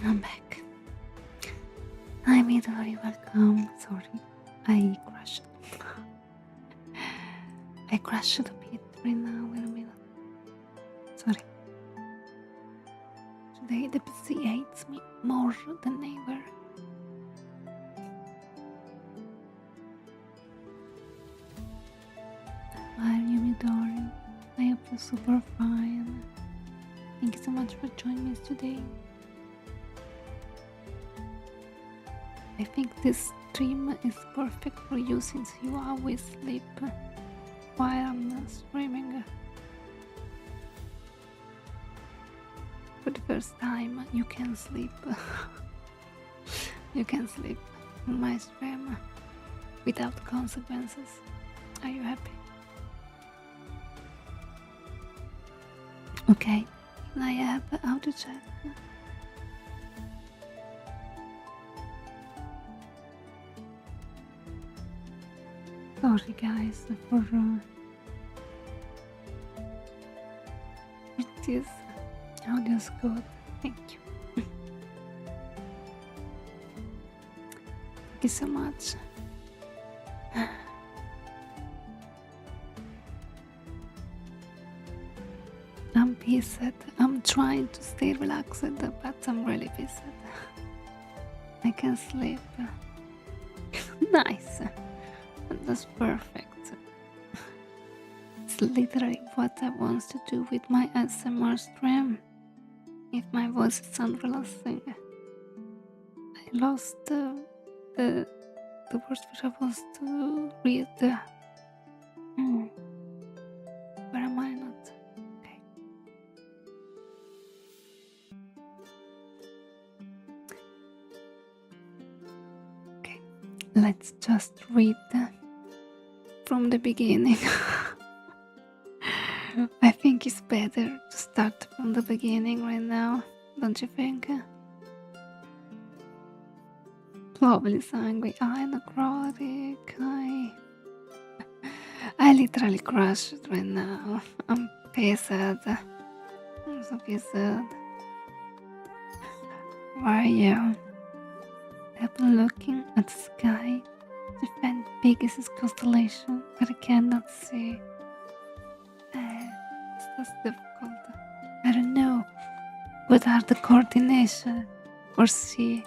I'm back. Hi, Midori, welcome. Sorry, I crashed. I crashed a bit right now. Wait a minute. Sorry. Today the PC hates me more than ever. How are you, Midori? I hope you're super fine. Thank you so much for joining me today. I think this stream is perfect for you since you always sleep while I'm streaming. For the first time, you can sleep. You can sleep on my stream without consequences. Are you happy? Okay, I have auto chat. Sorry guys for this audio's good. Thank you. Thank you so much. I'm pissed. I'm trying to stay relaxed, but I'm really pissed. I can sleep. Nice. That's perfect. It's literally what I want to do with my ASMR stream. If my voice sounds relaxing. I lost the words which I was to read. Where am I not? Okay. Okay. Let's just read from the beginning. I think it's better to start from the beginning right now, don't you think? Lovely sangue, necrotic, I literally crashed right now. I'm pissed. I'm so pissed. Why are you? I've been looking at the sky to find Pegasus constellation, but I cannot see. That's difficult. I don't know what are the coordinates or see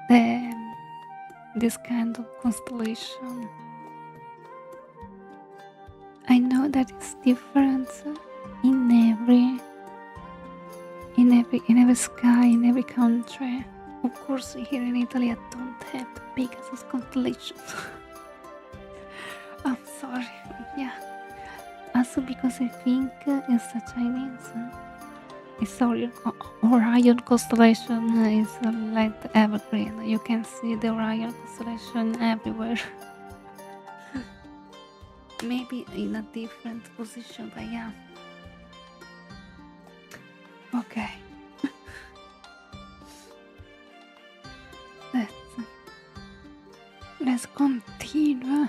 this kind of constellation. I know that it's different in every sky, in every country. Of course, here in Italy, I don't have the Pegasus constellation. I'm sorry. Yeah. Also because I think it's a Chinese. It's Orion constellation is like evergreen. You can see the Orion constellation everywhere. Maybe in a different position, but yeah. Okay. Let's continue.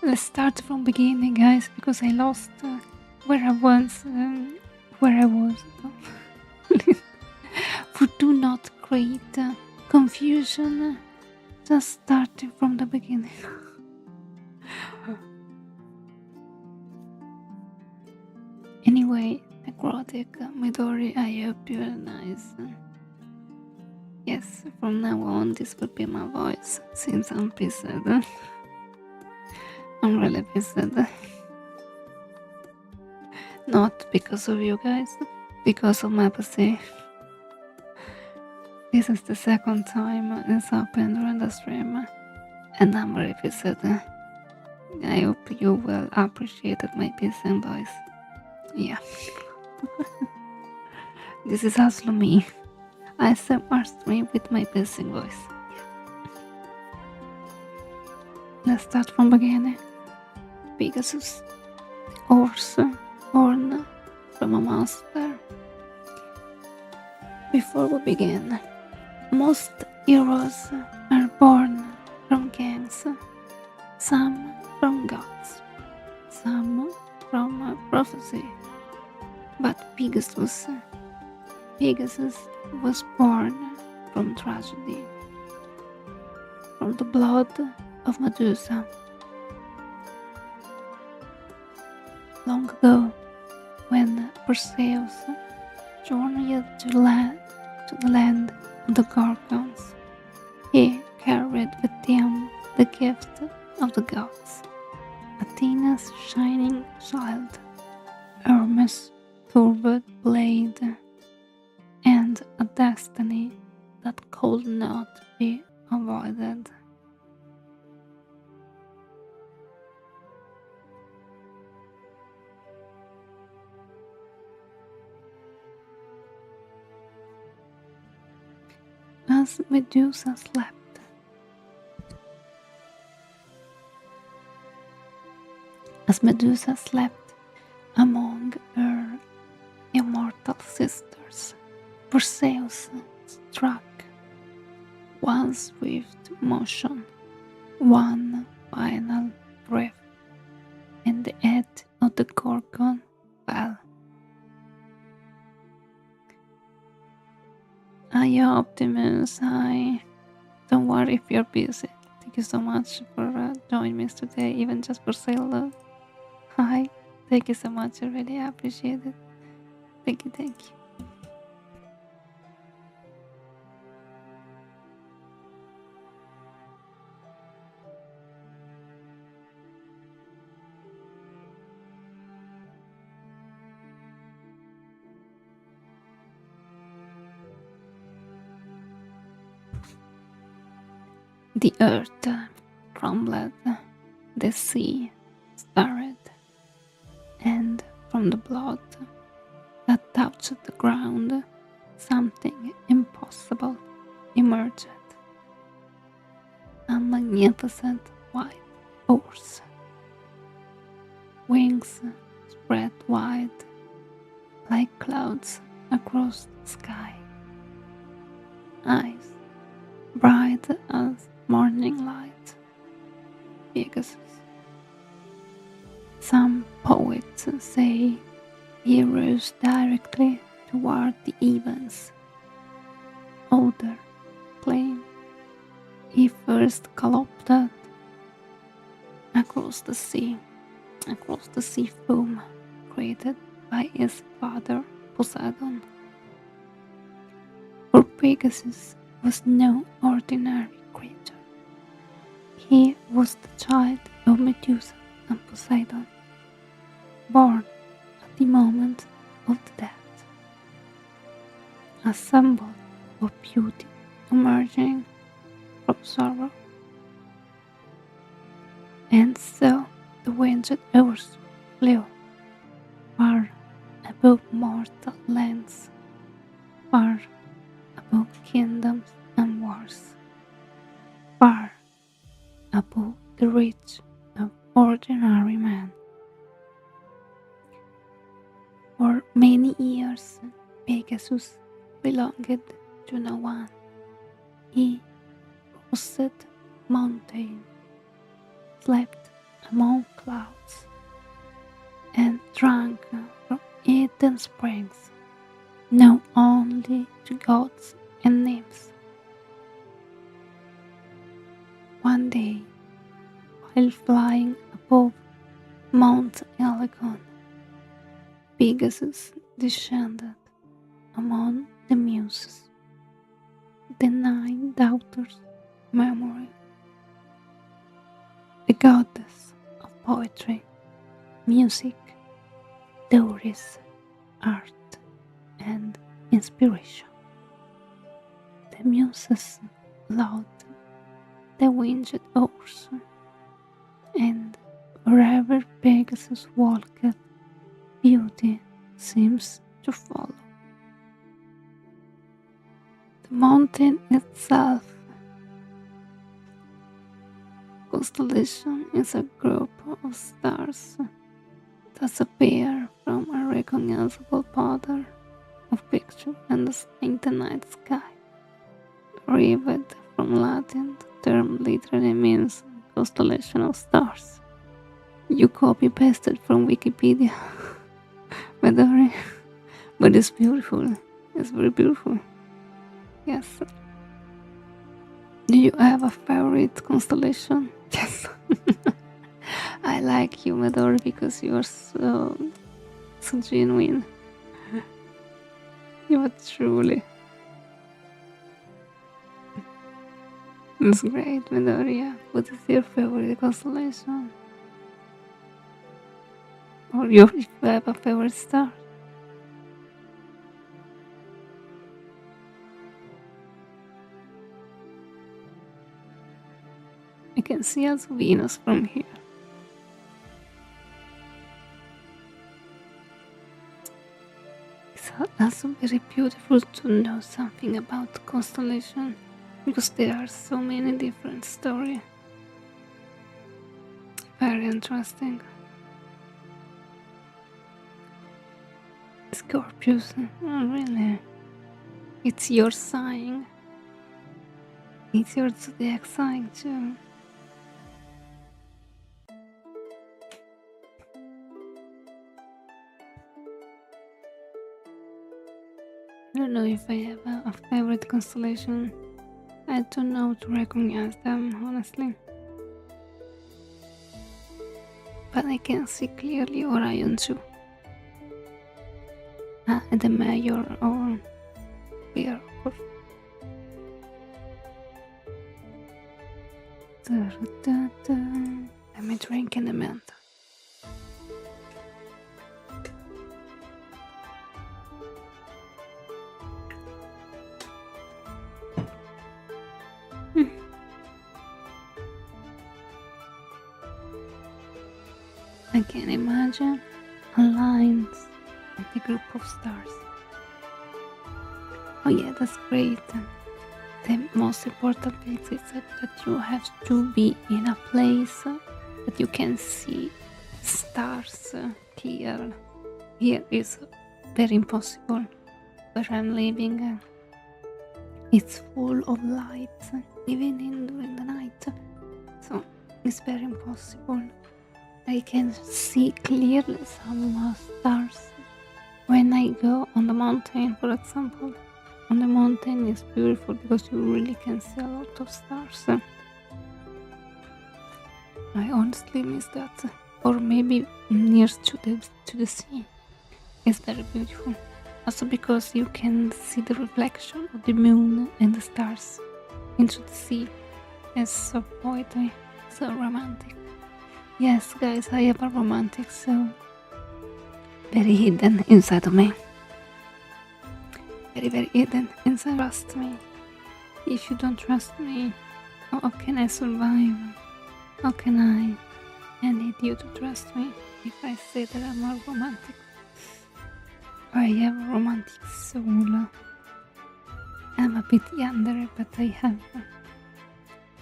Let's start from beginning, guys, because I lost where I was. Do not create confusion. Just starting from the beginning. Anyway, necrotic, Midori, I hope you are nice. Yes, from now on this will be my voice, since I'm pissed. I'm really pissed. Not because of you guys, because of my PC. This is the second time it's happened during the stream, and I'm really pissed. I hope you will appreciate my pissing voice. Yeah. This is also me. I stream with my pissing voice. Let's start from beginning. Pegasus, the horse born from a monster. Before we begin, most heroes are born from kings, some from gods, some from prophecy. But Pegasus was born from tragedy, from the blood of Medusa. Long ago, when Perseus journeyed to the land of the Gorgons, he carried with him the gift of the gods, Athena's shining child, Hermes' curved blade, and a destiny that could not be avoided. As Medusa slept, among her immortal sisters, Perseus struck one swift motion, one final breath, and the head of the Gorgon fell. Hi, Optimus. Hi. Don't worry if you're busy. Thank you so much for joining me today, even just for saying hi. Thank you so much. I really appreciate it. Thank you, thank you. The earth trembled, the sea stirred, and from the blood that touched the ground, something impossible emerged. A magnificent white horse. Wings spread wide like clouds across the sky. Eyes bright as morning light. Pegasus. Some poets say he rose directly toward the heavens. Others claim he first galloped across the sea foam created by his father Poseidon. For Pegasus was no ordinary creature. He was the child of Medusa and Poseidon, born at the moment of the death, a symbol of beauty emerging from sorrow. And so the winged horse flew far above mortal lands, far above kingdoms and wars, far above the reach of ordinary man. For many years, Pegasus belonged to no one. He crossed mountains, slept among clouds, and drank from hidden springs known only to gods and nymphs. One day, while flying above Mount Elgon, Pegasus descended among the Muses, the 9 daughters of memory, the goddess of poetry, music, theories, art, and inspiration. The Muses loved the winged horse, and wherever Pegasus walked, beauty seems to follow. The mountain itself. Constellation is a group of stars that appear from a recognizable pattern of picture and in the night sky. Derived from Latin, the term literally means constellation of stars. You copy pasted from Wikipedia. But it's beautiful. It's very beautiful. Yes. Do you have a favorite constellation? Yes. I like you, Medor, because you are so genuine. You are truly. It's great, Midoriya. What is your favorite constellation? Or if you have a favorite star? I can see as Venus from here. It's also very beautiful to know something about constellation because there are so many different stories. Very interesting. Scorpius, oh, really? It's your sign. It's your zodiac sign too. I don't know if I have a favorite constellation. I don't know to recognize them, honestly. But I can see clearly Orion too. The Major or Bear. Let me drink in a minute. I can imagine a lines and a group of stars. Oh yeah, that's great. The most important thing is that you have to be in a place that you can see stars clear. Here is very impossible. Where I'm living, it's full of lights, even during the night. So it's very impossible. I can see clearly some stars when I go on the mountain, for example. On the mountain is beautiful because you really can see a lot of stars. I honestly miss that. Or maybe near to the sea. It's very beautiful. Also because you can see the reflection of the moon and the stars into the sea. It's so poetic, so romantic. Yes, guys, I have a romantic soul. Very hidden inside of me. Very hidden inside. Trust me. If you don't trust me, how can I survive? How can I need you to trust me if I say that I'm a romantic. I have a romantic soul. I'm a bit younger, but I have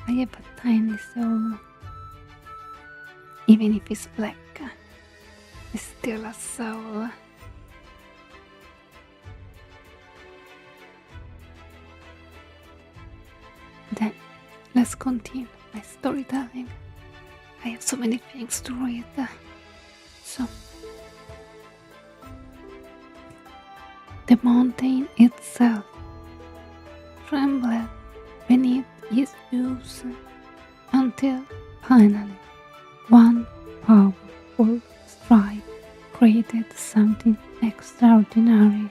a tiny soul. Even if it's black, it's still a soul. Then let's continue my storytelling. I have so many things to read. So the mountain itself trembled beneath his views until finally one powerful strike created something extraordinary.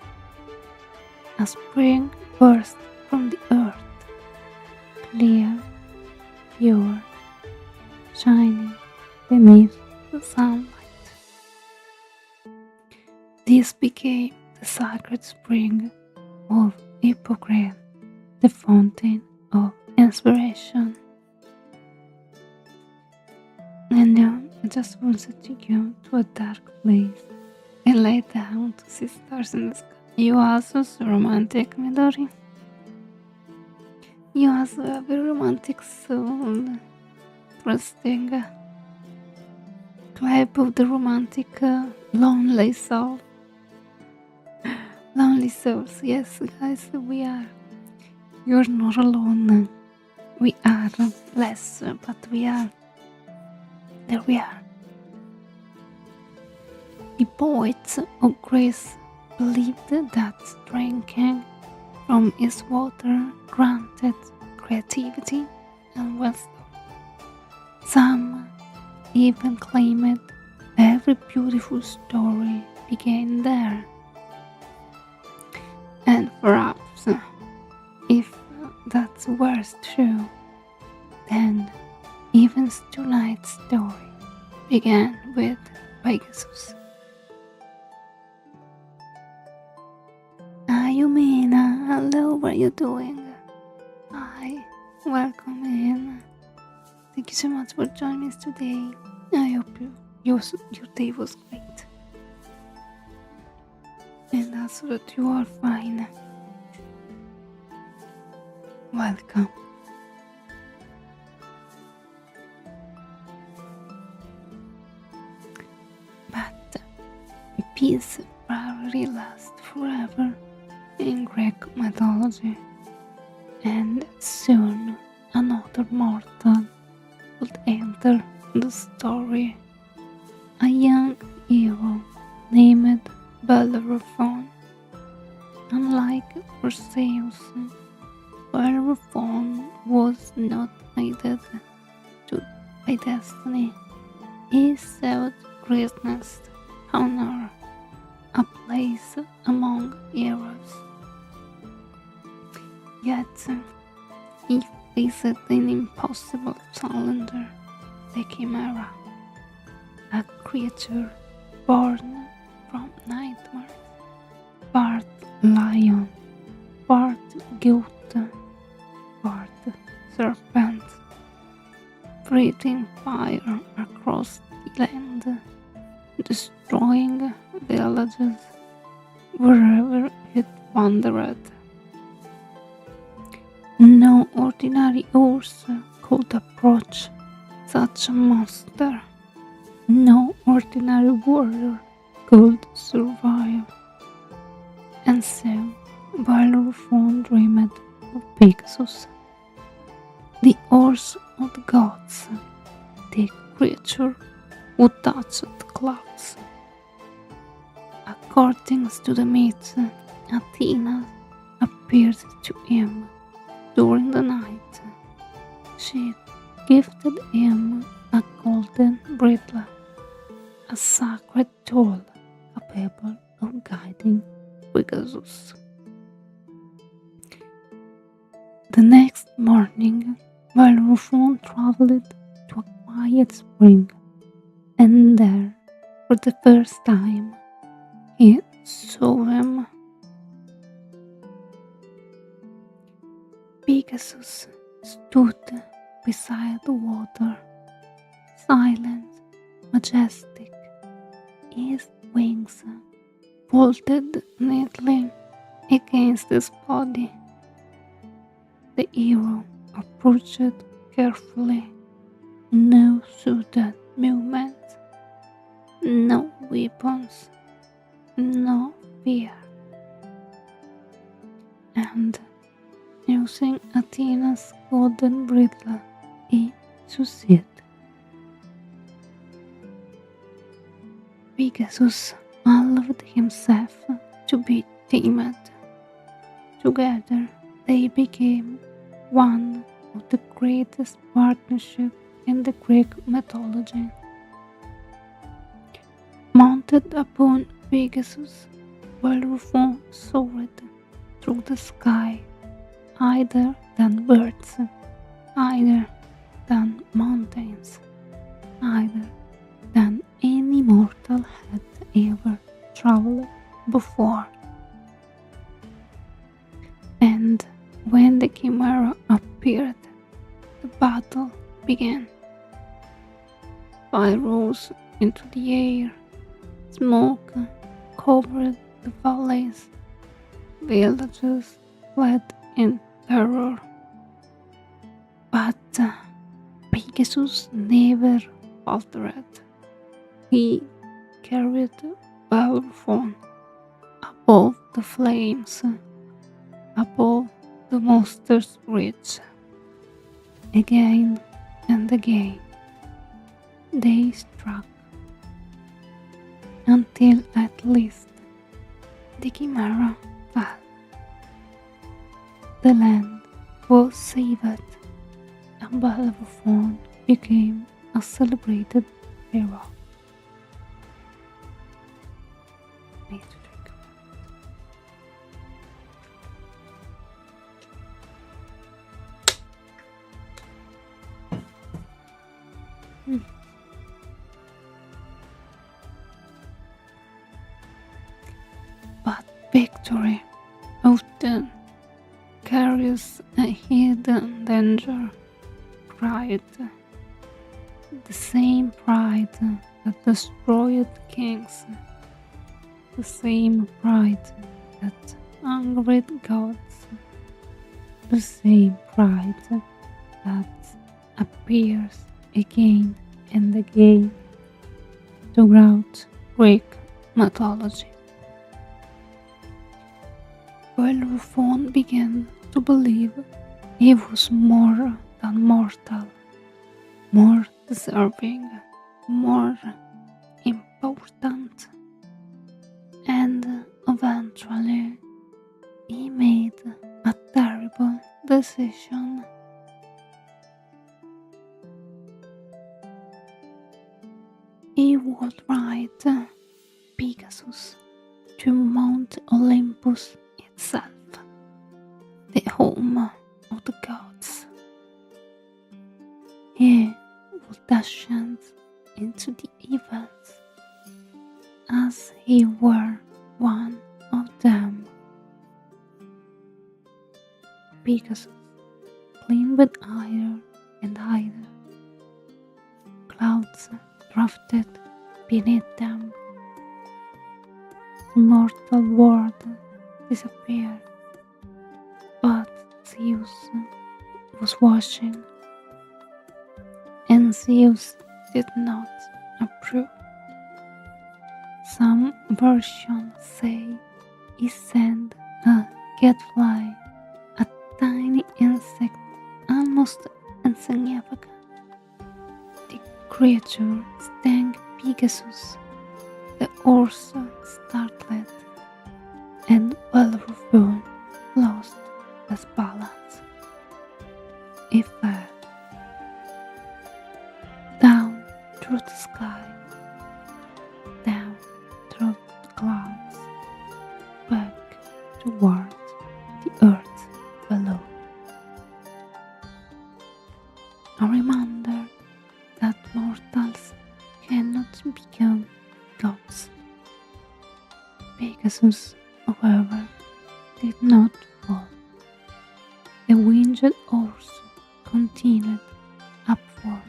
A spring burst from the earth, clear, pure, shining beneath the sunlight. This became the sacred spring of Hippocrates, the fountain of inspiration. And now I just wanted to go to a dark place and lay down to see stars in the sky. You are so romantic, Midori. You also have a romantic soul. Trusting type of the romantic lonely soul. Lonely souls, yes, guys, we are. You're not alone. We are less, but we are. There we are. The poets of Greece believed that drinking from its water granted creativity, and wisdom. Some even claimed every beautiful story began there. And perhaps, if that were true, then even tonight's story began with Pegasus. Yumina, hello, what are you doing? Hi, welcome in. Thank you so much for joining us today. I hope your day was great. And also that you are fine. Welcome. But peace rarely lasts forever in Greek mythology, and soon another mortal would enter the story. A young hero named Bellerophon. Unlike Perseus, Bellerophon was not guided by destiny. He sought greatness, honor, a place among heroes. Yet he faced an impossible challenger, the Chimera, a creature born from nightmares, part lion, part goat, part serpent, breathing fire across the land, destroying villages wherever it wandered. No ordinary horse could approach such a monster. No ordinary warrior could survive. And so Bellerophon dreamed of Pegasus, the horse of the gods, the creature who touched the clouds. According to the myth, Athena appeared to him during the night. She gifted him a golden bridle, a sacred tool capable of guiding Pegasus. The next morning, Bellerophon traveled to a quiet spring, and there, for the first time, he saw him. Pegasus stood beside the water, silent, majestic, his wings folded neatly against his body. The hero approached carefully, no suited movements, no weapons, no fear. And using Athena's golden bridle, he succeeded. Pegasus allowed himself to be tamed. Together they became one of the greatest partnerships in the Greek mythology. Mounted upon Pegasus, Bellerophon soared through the sky, higher than birds, higher than mountains, higher than any mortal had ever traveled before. And when the Chimera appeared, the battle began. Fire rose into the air, smoke covered the valleys, villages fled in terror. But Pegasus never faltered. He carried Bellerophon above the flames, above the monster's reach. Again and again they struck, until at last the Chimera fell. The land was saved, and Bellerophon became a celebrated hero. Need to drink. But victory often carries a hidden danger. Pride, the same pride that destroyed kings, the same pride that angered gods, the same pride that appears again and again throughout Greek mythology. Bellerophon began to believe he was more than mortal, more deserving, more important, and eventually he made a terrible decision. He would ride Pegasus to Mount Olympus itself, the home of the gods. He would descend into the heavens as he were one of them. Pegasus clean with higher and higher. Clouds drifted beneath them. The mortal world disappeared, but Zeus was watching, and Zeus did not approve. Some versions say he sent a gadfly, a tiny insect almost insignificant. The creature stung Pegasus. The horse startled, and Bellerophon lost his balance. He fell down through the sky, down through the clouds, back toward the earth below. A reminder that mortals cannot become gods. Pegasus, however, did not fall. The winged horse continued upward,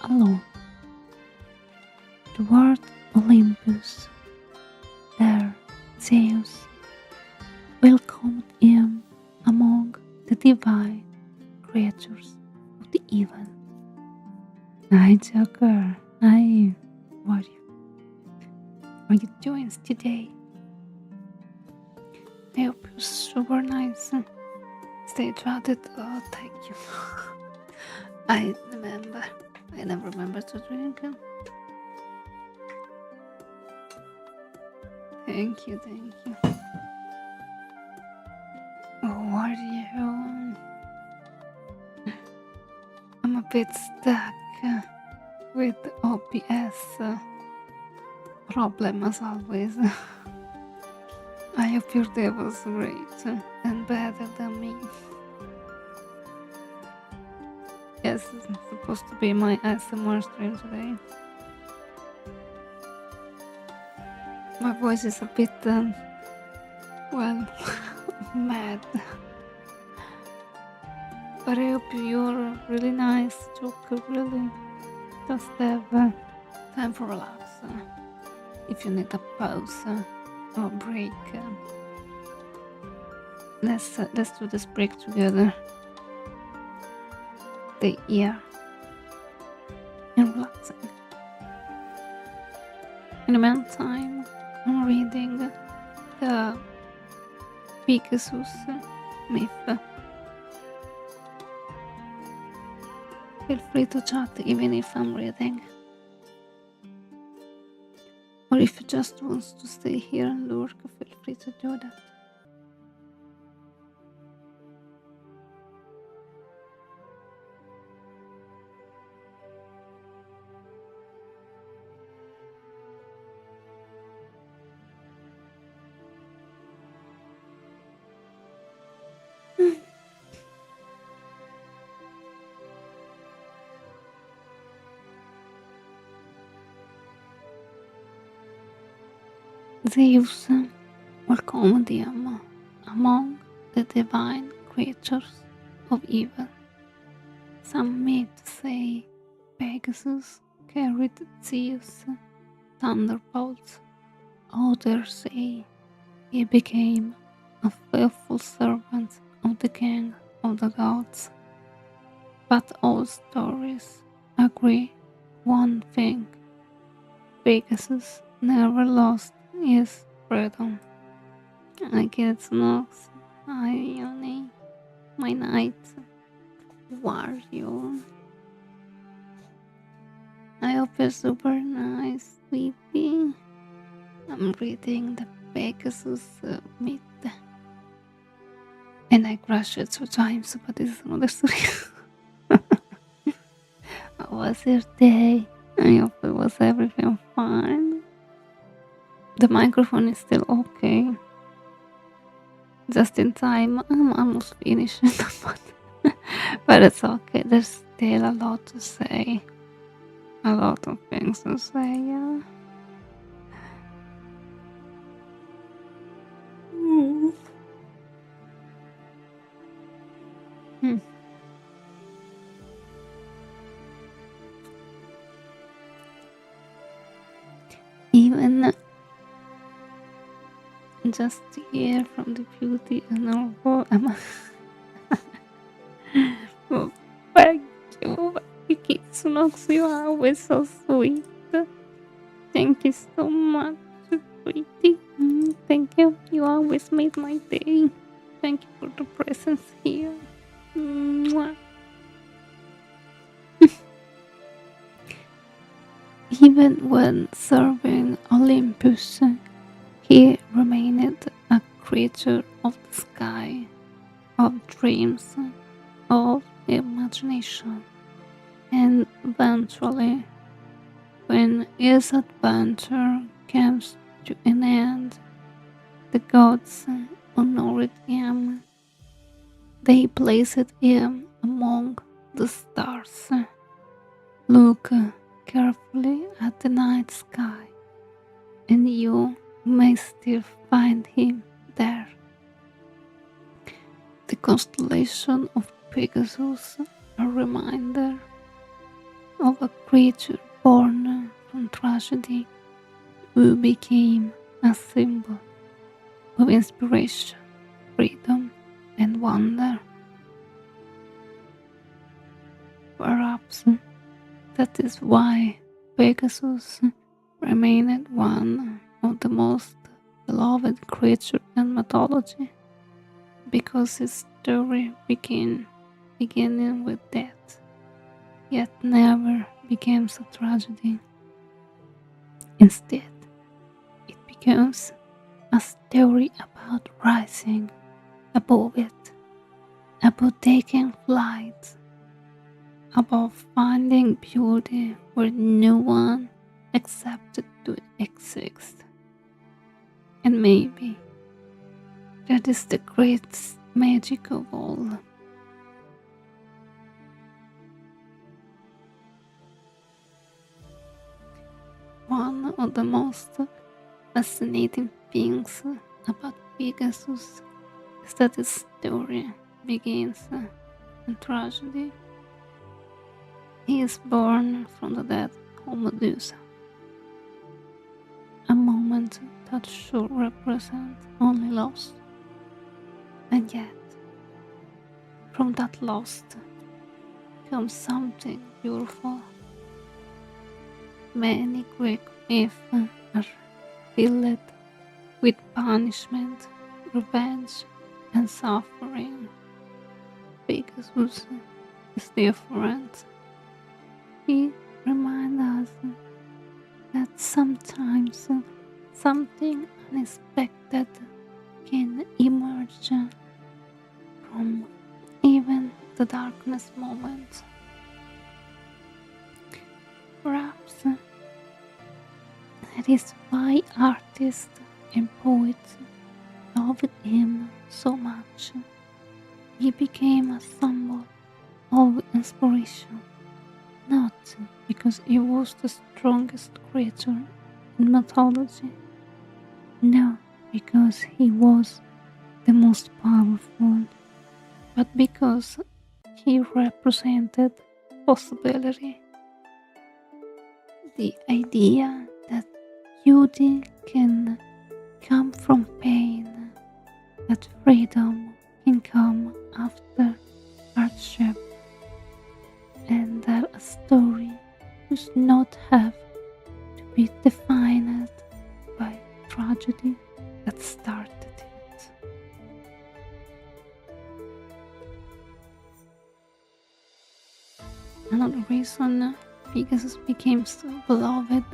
alone, toward Olympus. There, Zeus welcomed him among the divine creatures of the heaven. Hi, Joker. Hi. What are you doing today? I hope you're super nice. Stay hydrated. Oh, thank you. I never remember to drink. Thank you. Oh, are you? I'm a bit stuck with OBS problem as always. I hope your day was great and better than me. Yes, it's supposed to be my ASMR stream today. My voice is a bit, mad. But I hope you're really nice, Joker, really. Just have time for relax. If you need a pause or break, let's do this break together. Stay here and relaxing. In the meantime, I'm reading the Pegasus myth. Feel free to chat even if I'm reading. Or if you just want to stay here and lurk, feel free to do that. Zeus welcomed him among the divine creatures of evil. Some myths say Pegasus carried Zeus' thunderbolts. Others say he became a faithful servant of the king of the gods. But all stories agree one thing: Pegasus never lost his freedom. I get snooks. Hi, Yoni. My night. How are you? I hope you're super nice, sweetie. I'm reading the Pegasus myth. And I crashed it 2 times, but this is another story. How was your day? I hope it was everything fine. The microphone is still okay. Just in time, I'm almost finished, but it's okay. There's still a lot to say. A lot of things to say, yeah. Mm. Hmm. Even just to hear from the beauty in our world, oh, thank you, Kitsunox, you are always so sweet. Thank you so much, sweetie. Thank you, you always made my day. Thank you for the presence here. Mwah. Even when serving Olympus, he remained a creature of the sky, of dreams, of imagination, and eventually, when his adventure comes to an end, the gods honored him. They placed him among the stars. Look carefully at the night sky, and you may still find him there. The constellation of Pegasus, a reminder of a creature born from tragedy who became a symbol of inspiration, freedom, and wonder. Perhaps that is why Pegasus remained one of the most beloved creatures in mythology, because his story beginning with death, yet never becomes a tragedy. Instead, it becomes a story about rising above it, about taking flight, about finding beauty where no one accepted to exist. And maybe that is the greatest magic of all. One of the most fascinating things about Pegasus is that the story begins in tragedy. He is born from the death of Medusa, a moment that should represent only loss. And yet, from that loss comes something beautiful. Many Greek myths are filled with punishment, revenge, and suffering. Pegasus is different. He reminds us that sometimes something unexpected can emerge from even the darkest moments. Perhaps that is why artists and poets loved him so much. He became a symbol of inspiration, not because he was the strongest creature in mythology, not because he was the most powerful, but because he represented possibility. The idea that beauty can come from pain, that freedom can come after hardship, and that a story does not have to be defined by tragedy that started it. Another reason Pegasus became so beloved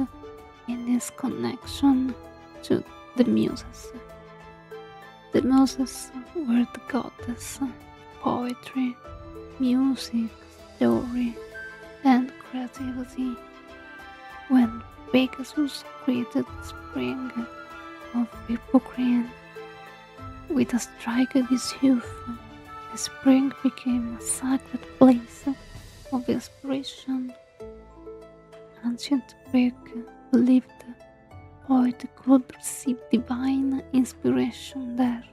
in his connection to the Muses. The Muses were the goddess of poetry, music, story, and creativity. When Pegasus created the spring of Hippocrene with a strike of his hoof, the spring became a sacred place of inspiration. Ancient Greek believed poet could receive divine inspiration there,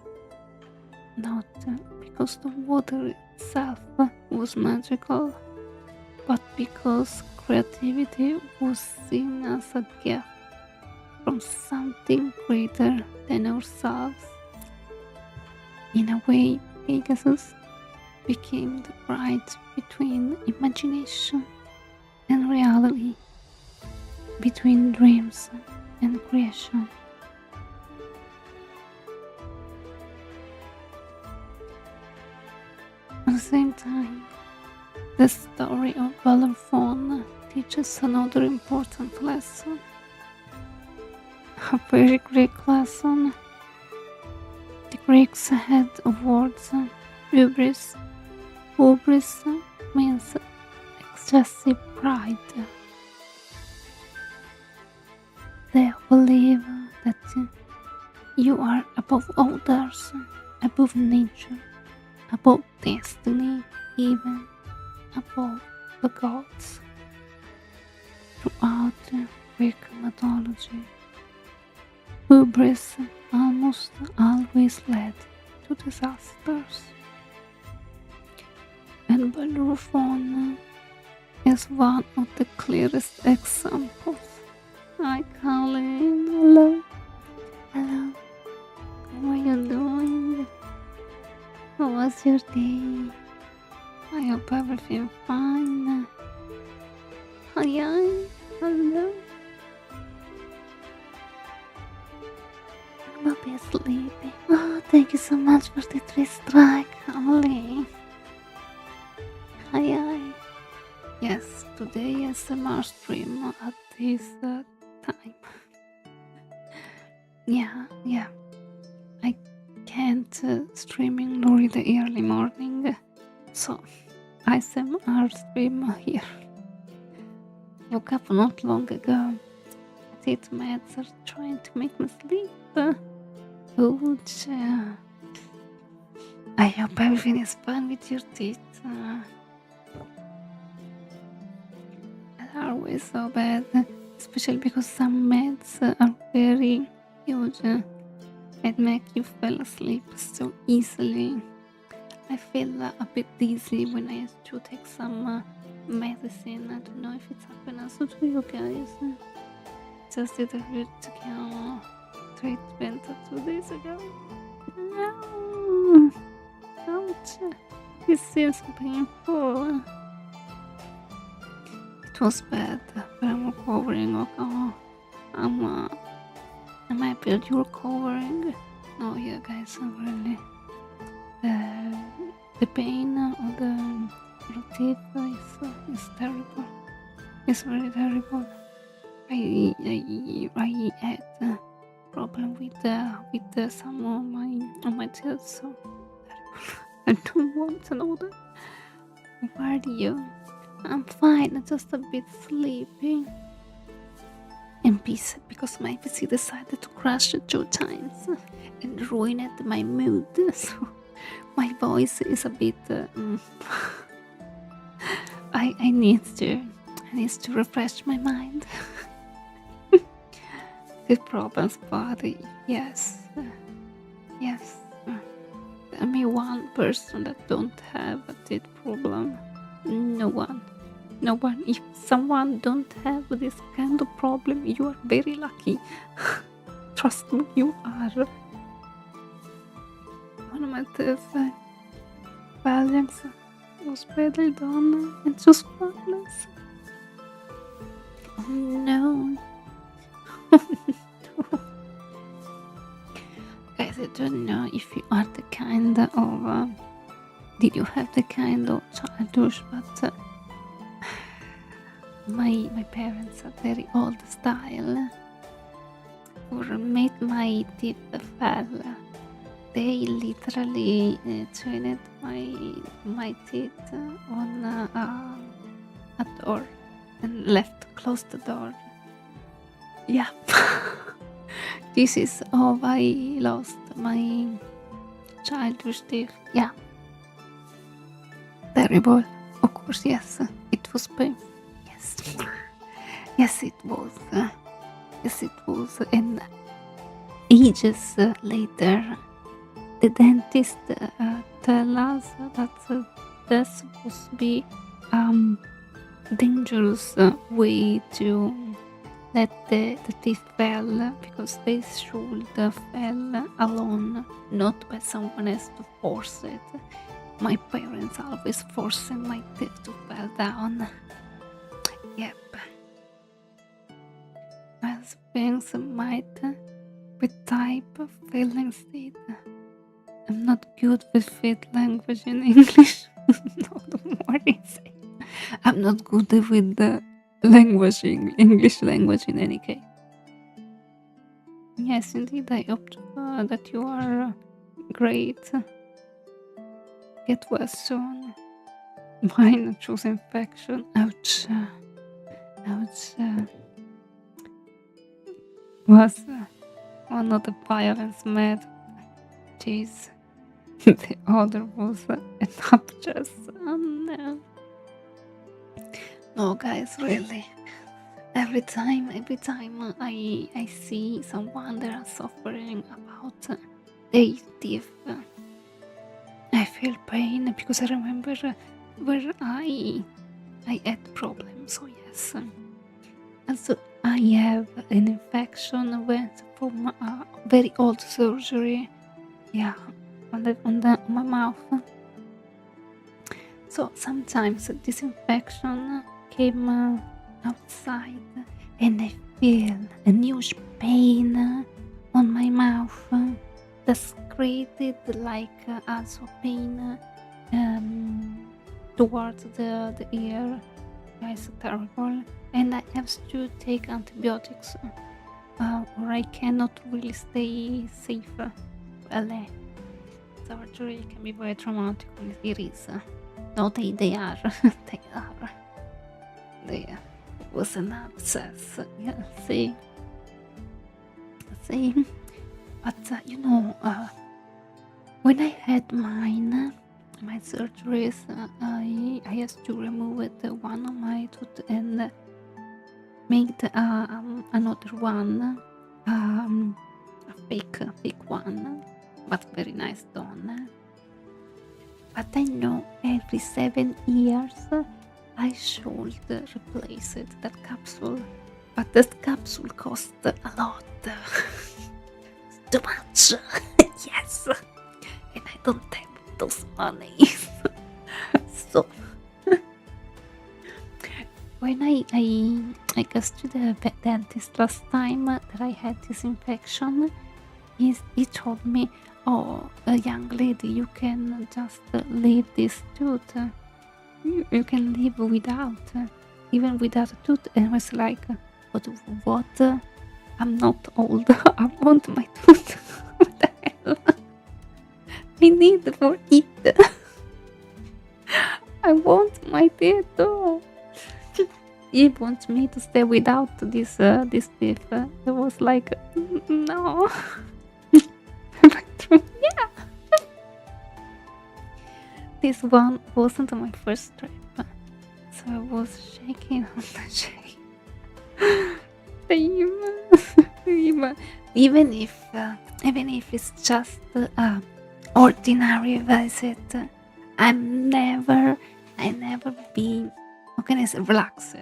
not because the water itself was magical, but because creativity was seen as a gift from something greater than ourselves. In a way, Pegasus became the bridge between imagination and reality, between dreams and creation. At the same time, the story of Bellerophon teaches another important lesson, a very Greek lesson. The Greeks had a word, hubris. Hubris means excessive pride. They believe that you are above others, above nature, above destiny, even above the gods. Throughout Greek mythology, hubris almost always led to disasters, and Bellerophon is one of the clearest examples. Hi, Colin. Hello. Hello. How are you doing? How was your day? I hope everything fine. Hi, hello. I'm a bit sleepy. Oh, thank you so much for the 3 strike, Colin. Hi. Yes, today is a Mars stream at this time. Yeah. I can't streaming during the early morning, so ASMR stream here. Woke up not long ago. Teeth meds are trying to make me sleep. Ouch. I hope everything is fine with your teeth. Are always so bad, especially because some meds are very huge and make you fall asleep so easily. I feel a bit dizzy when I used to take some medicine. I don't know if it's happened also to you guys. Just did a vertical treatment 2 days ago. No! Ouch! This seems painful. It was bad, but I'm recovering. Okay. I'm happy that you're recovering. Oh yeah, guys, I'm really the pain of the teeth is terrible. It's very terrible. I had a problem with some on my teeth, so terrible. I don't want to know that. Where are you? I'm fine, I'm just a bit sleepy. And peace, because my PC decided to crash 2 times and ruined my mood. So my voice is a bit. I need to refresh my mind. teeth problems, but yes, yes. Tell me one person that don't have a teeth problem. No one. No one. If someone don't have this kind of problem, you are very lucky. Trust me, you are. One of my teeth fillings was badly done and just spotless. Oh no. Guys, I don't know if you are the kind of did you have the kind of childhood, but my parents are very old style or made my teeth fall. They literally trained my teeth on a door and closed the door. Yeah. This is how I lost my childhood teeth. Yeah. Terrible. Of course, yes. It was painful. Yes. Yes, it was. Yes, it was. And ages later, the dentist tell us that that's supposed to be dangerous way to let the teeth fall, because they should fall alone, not by someone else to force it. My parents always forcing my teeth to fall down. Yep. As things might be type of fillings teeth. I'm not good with fit language in English. No, don't worry. I'm not good with the English language in any case. Yes, indeed, I hope that you are great. Get well soon. Mine chose infection. Ouch. Ouch. Was one of the violence mad. Jeez. The other was an abscess. Oh no. No, guys, really. Every time I see someone that are suffering about their teeth, I feel pain because I remember where I had problems. So yes, also I have an infection went from a very old surgery. Yeah, on my mouth. So sometimes this infection came outside and I feel a huge pain on my mouth that's created like also pain towards the ear. It's terrible, and I have to take antibiotics or I cannot really stay safe. Well, surgery can be very traumatic. It is. No, they are. They are. They was an abscess. Yeah, see. But when I had my surgeries, I had to remove one of my tooth and make another one, a fake one, but very nice done. But I know every 7 years I should replace that capsule, but that capsule cost a lot. Too much. Yes, and I don't have those money. So when I got to the dentist last time that I had this infection, he told me, "Oh, a young lady, you can just leave this tooth. You can live without, even without a tooth." And I was like, "But what? I'm not old. I want my tooth. What the hell? I need for it. I want my teeth." He wants me to stay without this teeth. It was like, no. Yeah. This one wasn't my first trip, so I was shaking on the shake. Damn, even if it's just a ordinary visit. I never be, how can I say, relaxed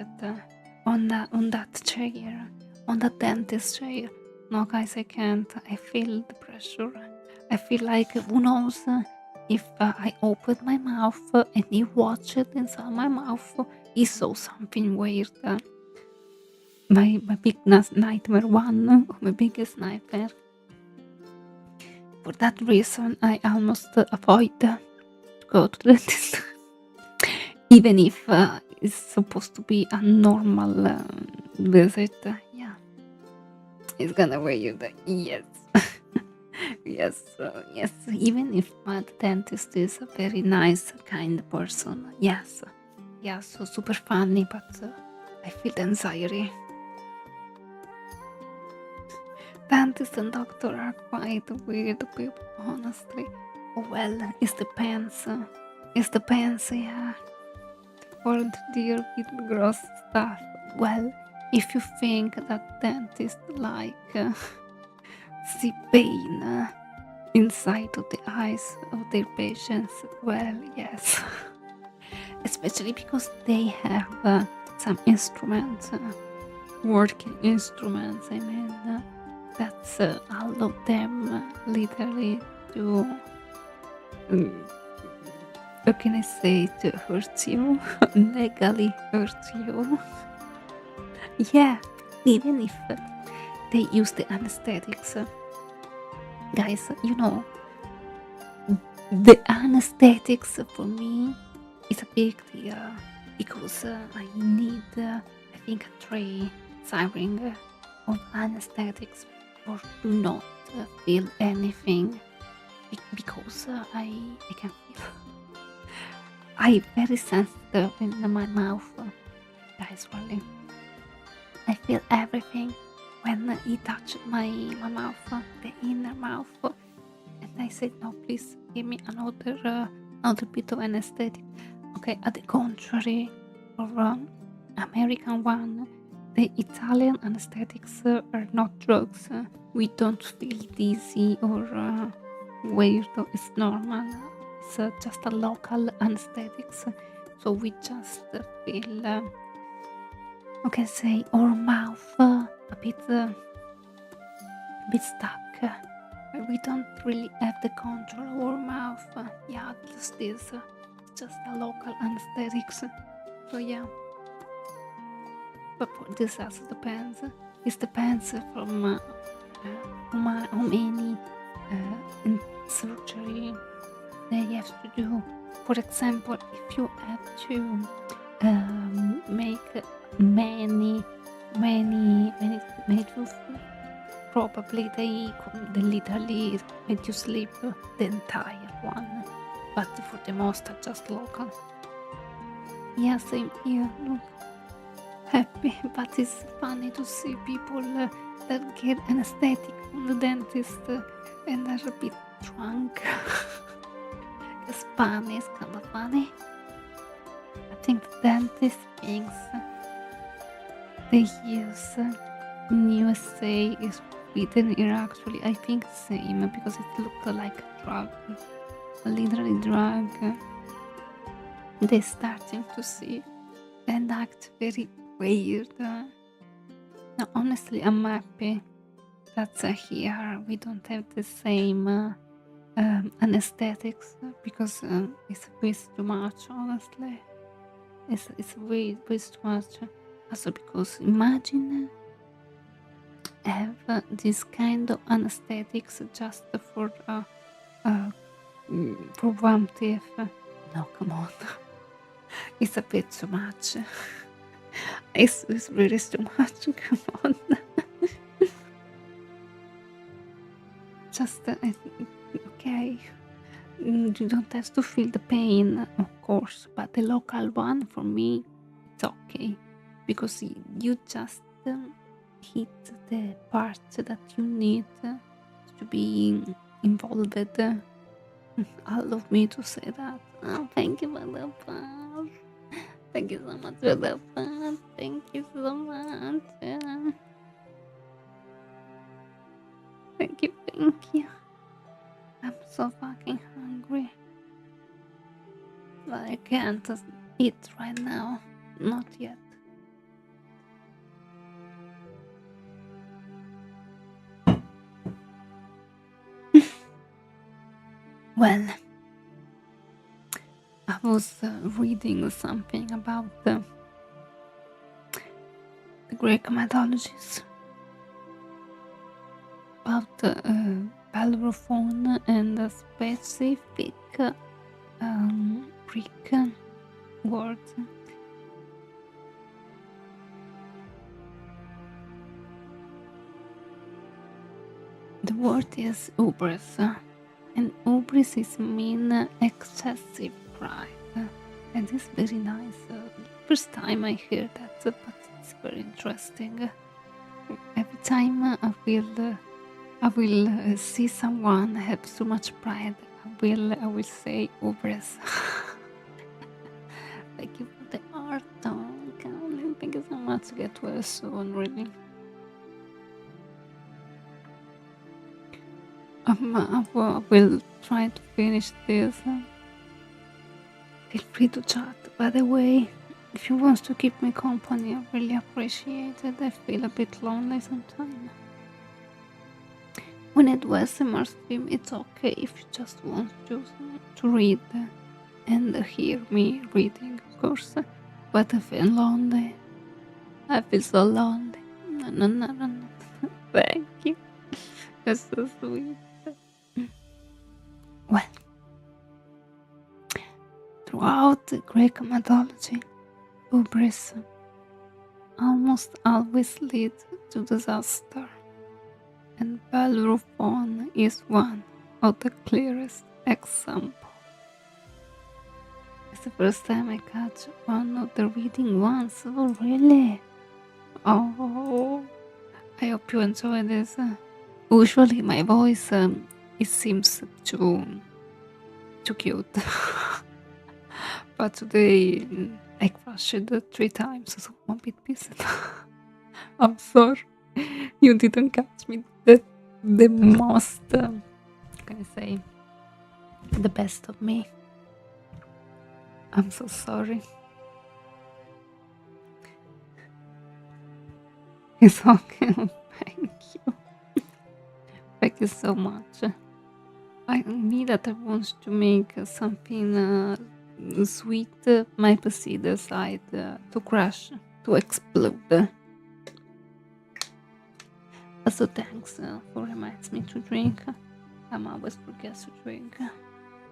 on that chair, on the dentist chair. No, guys, I can't. I feel the pressure. I feel like, who knows, if I opened my mouth and he watched it inside my mouth, he saw something weird. My big nightmare one, my biggest nightmare. For that reason, I almost avoid to go to the dentist, even if it's supposed to be a normal visit. Yeah, it's gonna weird. Yes, yes. Even if my dentist is a very nice, kind person. Yes, so super funny, but I feel the anxiety. Dentists and doctor are quite weird people, honestly. Well, it depends. It depends, yeah. For the deal with gross stuff. Well, if you think that dentists like see pain inside of the eyes of their patients, well, yes. Especially because they have some instruments, working instruments, I mean. That's all of them literally to, how can I say, to hurt you, legally hurt you. Yeah, even if they use the anesthetics. Guys, you know, the anesthetics for me is a big deal because I need, I think, a tray siren of anesthetics or do not feel anything because I can feel. I very sensitive in my mouth, guys. Really, I feel everything when he touched my mouth, the inner mouth, and I said, no, please give me another bit of anesthetic. Okay, at the contrary, for American one, the Italian anesthetics are not drugs. We don't feel dizzy or weird. It's normal. It's just a local anesthetics. So we just feel, okay, say, our mouth a bit stuck. We don't really have the control of our mouth. Yeah, just this. It's just a local anesthetics. So yeah. But this also depends. It depends from how many surgery they have to do. For example, if you have to make many tooth, probably they literally make you sleep the entire one. But for the most are just local. Yeah, same here. Look. Happy, but it's funny to see people that get anesthetic from the dentist and are a bit drunk. It's funny, it's kind of funny. I think the dentist things they use in USA is written here actually. I think the same because it looked like a drug, a literally drug. They're starting to see and act very weird. No, honestly, I'm happy that here we don't have the same anesthetics because it's way too much. Honestly, it's way too much. Also, because imagine have this kind of anesthetics just for one teeth. No, come on, it's a bit too much. It's really too much. Come on. Just okay. You don't have to feel the pain, of course, but the local one for me, it's okay because you just hit the part that you need to be involved. Allow me to say that. Oh, thank you for the part. Thank you so much for the part. Thank you so much. Thank you, thank you. I'm so fucking hungry. But I can't eat right now. Not yet. Well, I was reading something about the Greek mythologies, about Bellerophon and a specific Greek word. The word is hubris, and hubris is mean excessive pride, and it's very nice. First time I hear that, but it's very interesting. Every time I will see someone have so much pride, I will say hubris. Thank you for the art, Caroline. Thank you so much. Get well soon, really. I will try to finish this. Feel free to chat. By the way, if you want to keep me company, I really appreciate it. I feel a bit lonely sometimes. When I do SMR stream, it's okay if you just want to read and hear me reading, of course. But I feel lonely. I feel so lonely. No. Thank you. That's so sweet. Well, throughout the Greek mythology, hubris almost always leads to disaster, and Bellerophon is one of the clearest examples. It's the first time I catch one of the reading ones. Oh, really? Oh, I hope you enjoy this. Usually my voice, it seems too cute. But today I crashed it 3 times, so I'm a bit pissed. I'm sorry. You didn't catch me the most, can I say, the best of me. I'm so sorry. It's okay. Thank you. Thank you so much. I need that I want to make something sweet. My PC decide to crash, to explode. So thanks for reminding me to drink. I'm always forget to drink.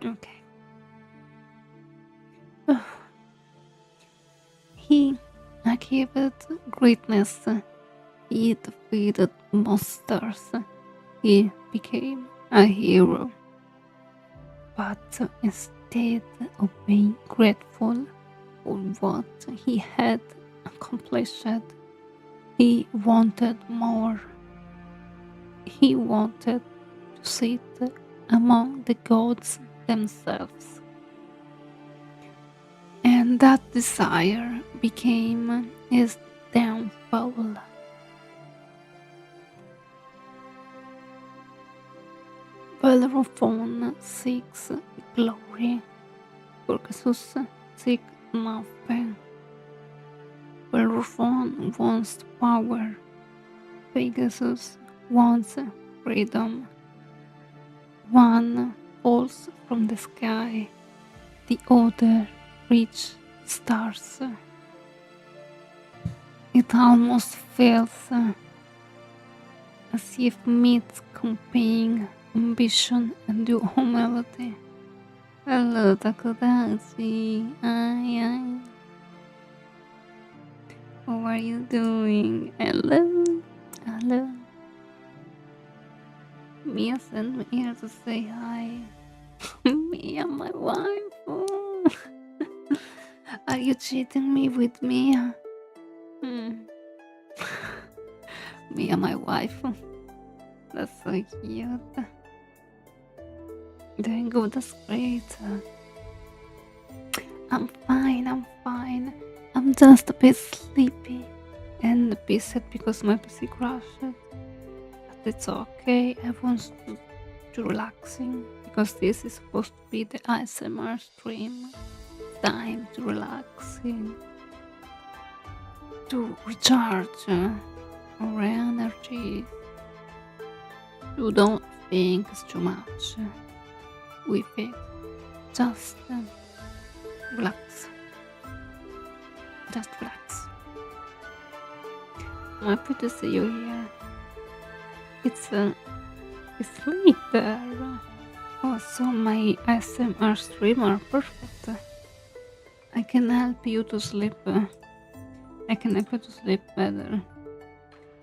Okay. He achieved greatness. He defeated monsters. He became a hero. But instead of being grateful for what he had accomplished, he wanted more. He wanted to sit among the gods themselves. And that desire became his downfall. Bellerophon seeks glory. Pegasus seeks nothing. Bellerophon wants power. Pegasus wants freedom. One falls from the sky, the other reaches stars. It almost feels as if myths compare ambition and humility. Hello, Takodachi. Hi. How are you doing? Hello. Mia sent me here to say hi. Mia, my wife. Oh. Are you cheating me with Mia? Mia, my wife. That's so cute. Doing good, that's great. I'm fine. I'm just a bit sleepy and pissed because my PC crashed. But it's okay. Everyone's to relaxing because this is supposed to be the ASMR stream. Time to relaxing, to recharge our energy. You don't think it's too much with it. Just relax. Just relax. I'm happy to see you here. It's late there. Oh, so my ASMR stream are perfect. I can help you to sleep. I can help you to sleep better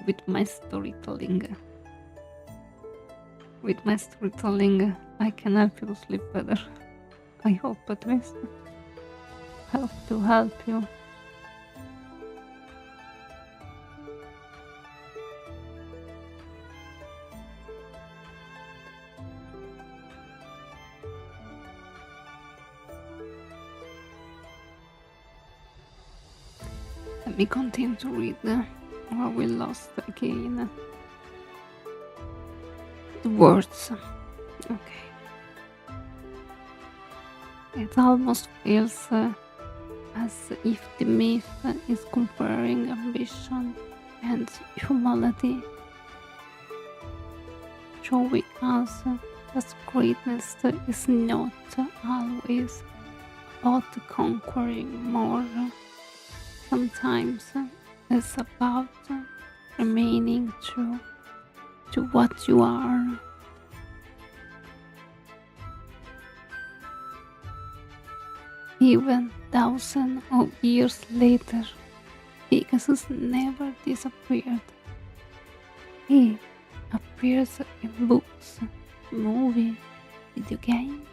with my storytelling. With my storytelling, I can help you to sleep better. I hope at least. I hope to help you. Let me continue to read or we lost again the words. Okay. It almost feels as if the myth is comparing ambition and humility, showing us that greatness is not always about conquering more. Sometimes it's about remaining true to what you are. Even thousands of years later, Pegasus never disappeared. He appears in books, movies, video games,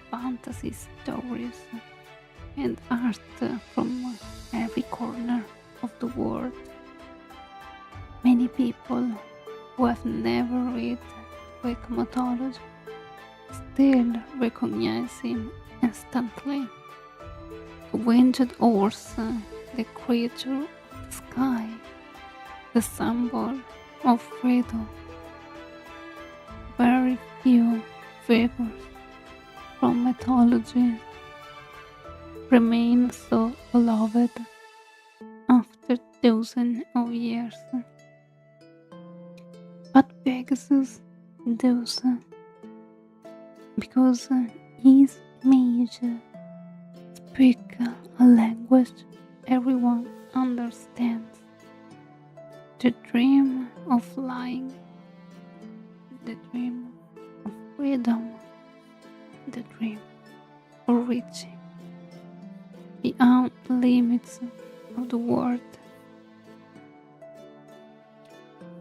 fantasy stories, and art from every corner of the world. Many people who have never read Greek mythology still recognize him instantly. The winged horse, the creature of the sky, the symbol of freedom. Very few figures from mythology remain so beloved after thousands of years. But Pegasus does, because his image speaks a language everyone understands. The dream of flying, the dream of freedom, the dream of reaching beyond the limits of the world.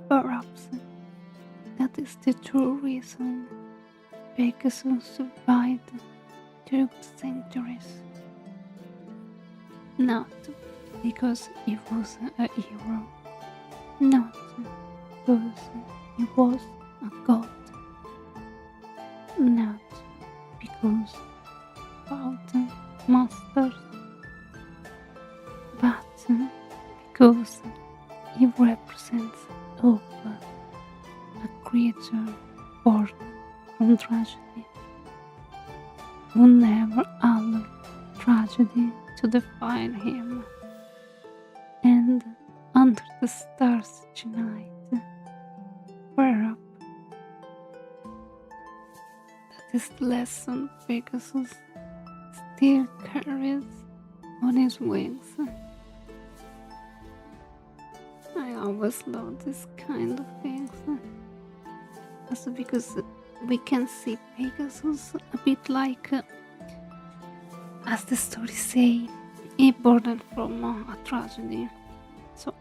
Perhaps that is the true reason Pegasus survived through the centuries. Not because he was a hero, not because he was a god, not because about masters, but because he represents hope, a creature born from tragedy, who never allowed tragedy to define him. And under the stars tonight, we're up. That is the lesson Pegasus still carries on his wings. I always love this kind of things. Also because we can see Pegasus a bit like, as the story say, he born from a tragedy. So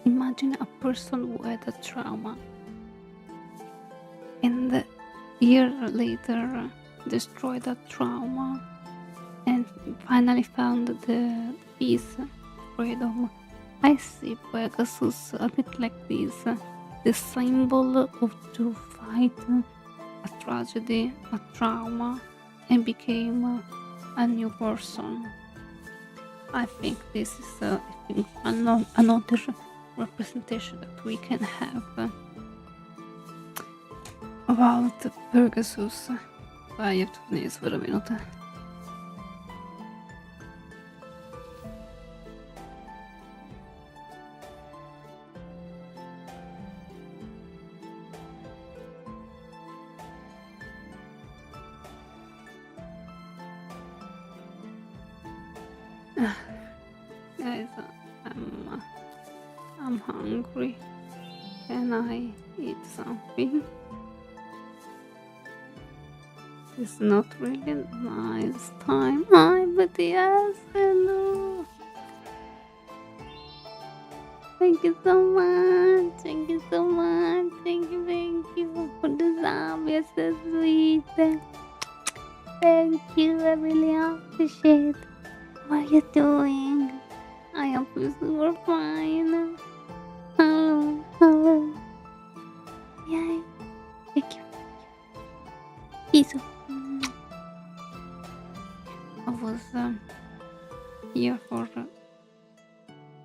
imagine a person who had a trauma and a year later destroyed that trauma and finally found the peace, freedom. I see Pegasus a bit like this, the symbol of to fight a tragedy, a trauma, and became a new person. I think this is another representation that we can have about Pegasus. Várj, nézz for a minute. Guys, I'm hungry. Can I eat something? It's not really nice time. But yes, hello. Thank you so much. Thank you so much. Thank you for the love. You're so sweet. Thank you. I really appreciate. How are you doing? I hope you're super fine. Hello. Yay. Thank you. Peace. I was here for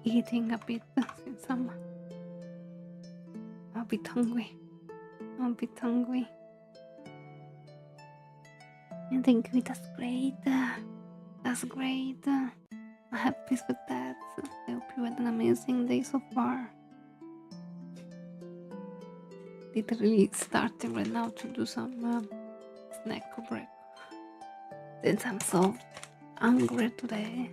eating a bit since I'm a bit hungry. And thank you, that's great. I'm happy with that. I hope you had an amazing day so far. Literally starting right now to do some snack break. Since I'm so hungry today.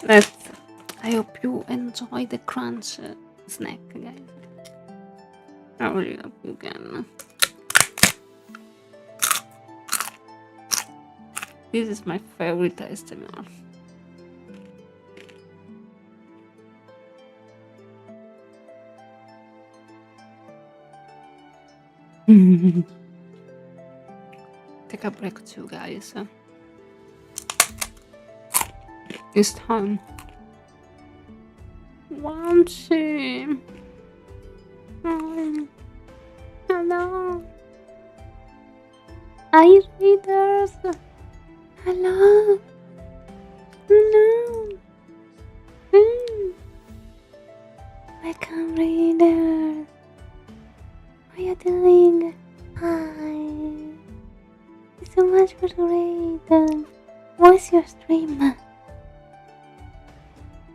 I hope you enjoy the crunch snack, guys. I really hope you can. This is my favorite ASMR. Take a break too, guys. It's time. Wamshi. Hello. Hi, readers. Hello. Welcome, readers. How are you doing? Hi. Thanks so much for the raid. What's your stream?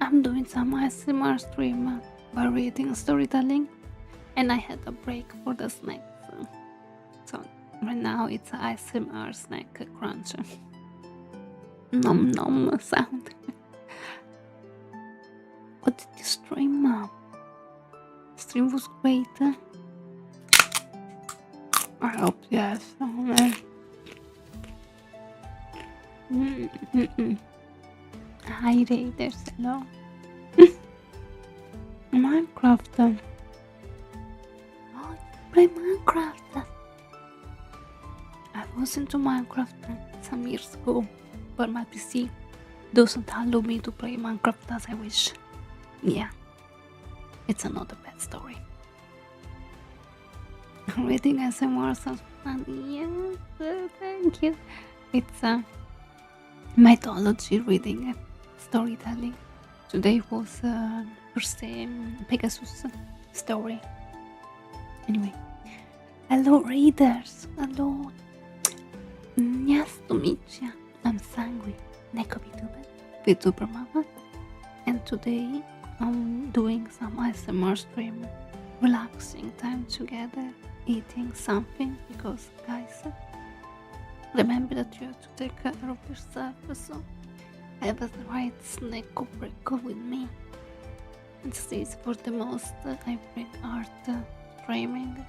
I'm doing some ASMR stream by reading storytelling, and I had a break for the snacks. So right now it's ASMR snack crunch. Nom nom sound. What did you stream? Stream was great. I hope yes. Hi Raiders, hello. Minecraft. Oh, play Minecraft. I was into Minecraft some years ago, but my PC doesn't allow me to play Minecraft as I wish. Yeah, it's another bad story. Reading ASMR sounds fun. Yes, thank you. It's mythology reading, storytelling. Today was first Pegasus story. Anyway, hello readers, hello. Nice to meet you. I'm Sangui, Neko Vtuber Mama, and today I'm doing some ASMR stream, relaxing time together, eating something, because guys, remember that you have to take care of yourself, so have a right snack break with me. This is for the most I bring art streaming,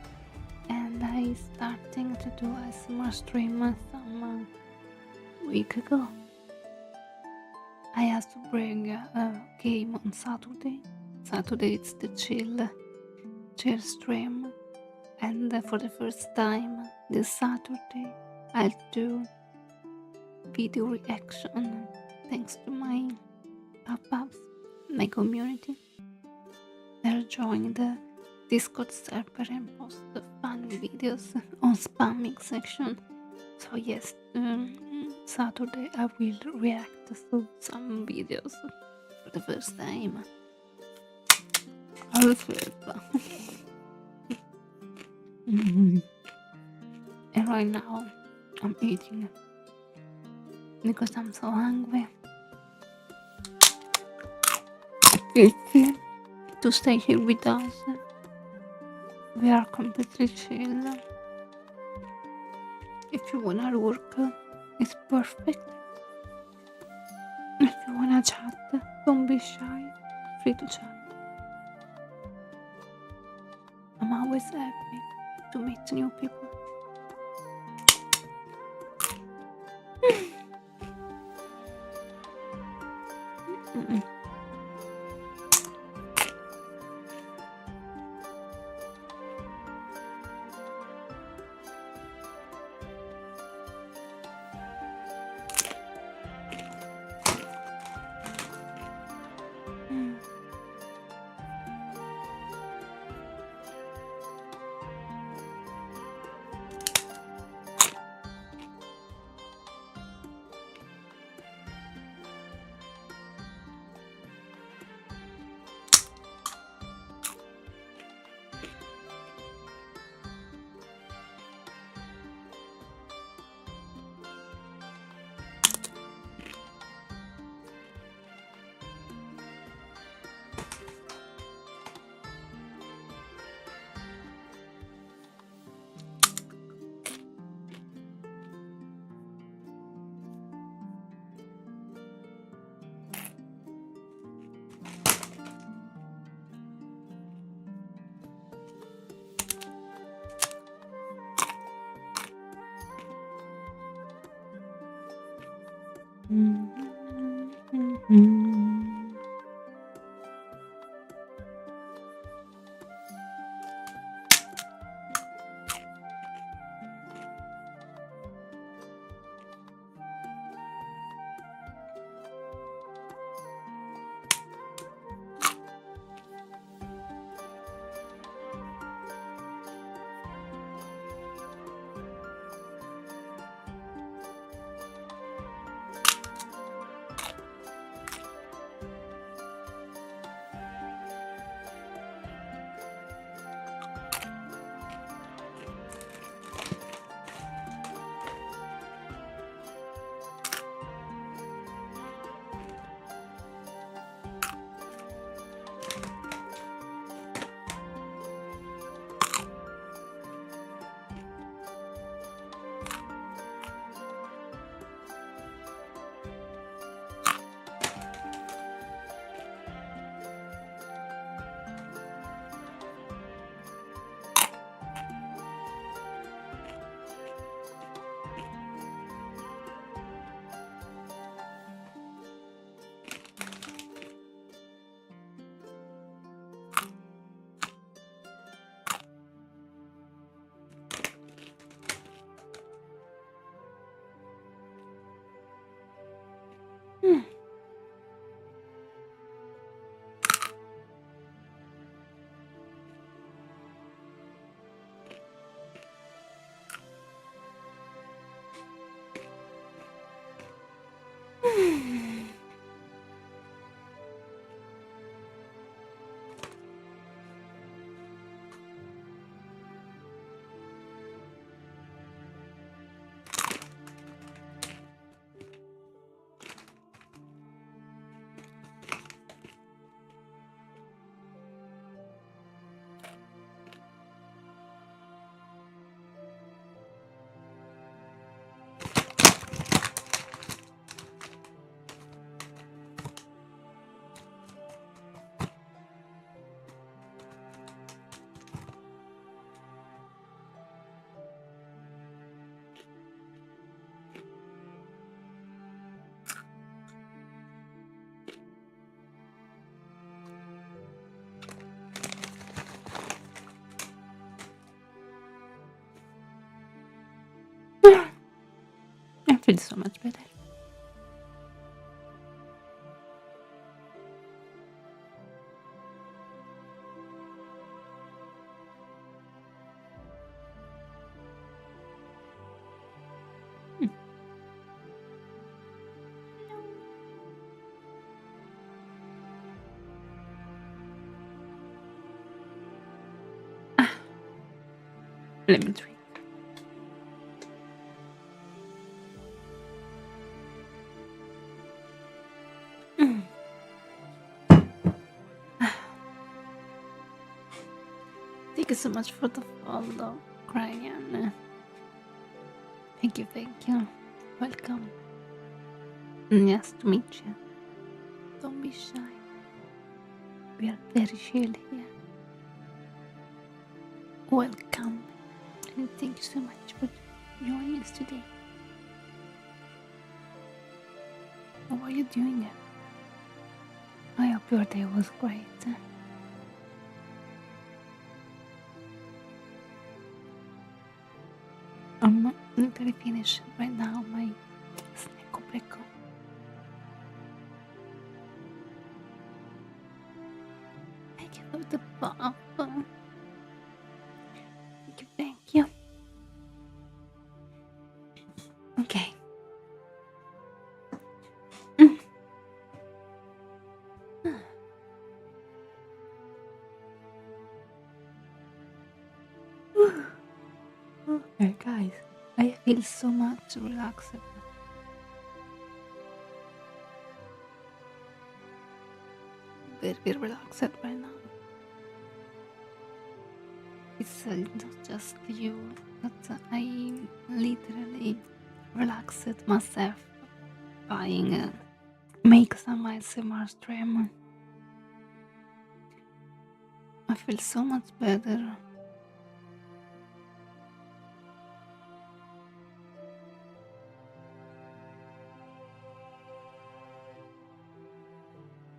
and I starting to do ASMR stream some week ago. I had to bring a game on Saturday. Saturday it's the chill stream, and for the first time this Saturday I'll do video reaction thanks to my pop-ups, my community. They'll join the Discord server and post fun videos on spamming section. So yes, Saturday I will react to some videos for the first time. I will flip. And right now I'm eating because I'm so hungry. If you to stay here with us, we are completely chill. If you wanna work, it's perfect. If you wanna chat, don't be shy. Free to chat. I'm always happy to meet new people. Mm-mm. Mm. I feel so much better. Let me drink. Mm. Thank you so much for the follow, Ryan. Thank you, thank you. Welcome. Nice to meet you. Don't be shy. We are very chill here. Welcome. And thank you so much for joining us today. How are you doing? I hope your day was great. I'm literally finished right now my snack break. Thank you for the buff. Thank you, thank you. Okay. Okay, guys, I feel so much relaxed. Very relaxed right now. It's not just you, but I literally relaxed myself by make some ASMR stream. I feel so much better.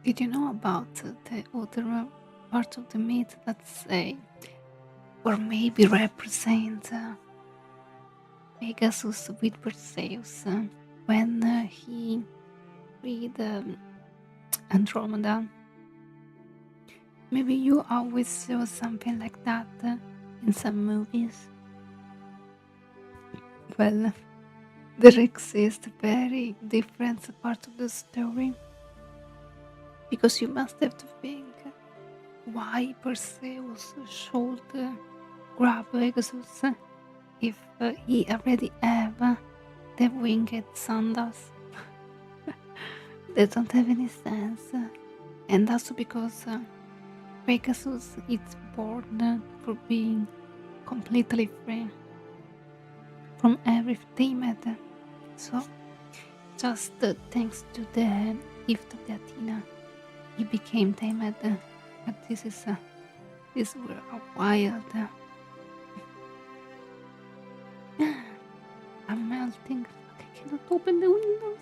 Did you know about the other part of the myth that say, or maybe represent Pegasus with Perseus when he read Andromeda? Maybe you always saw something like that in some movies. Well, there exists a very different part of the story, because you must have to think why Perseus should grab Pegasus if he already have the winged sandals. They don't have any sense, and also because Pegasus is born for being completely free from every tamed. So, just thanks to the gift of the Athena, he became tamed. But this were a wild. I'm melting. I cannot open the windows.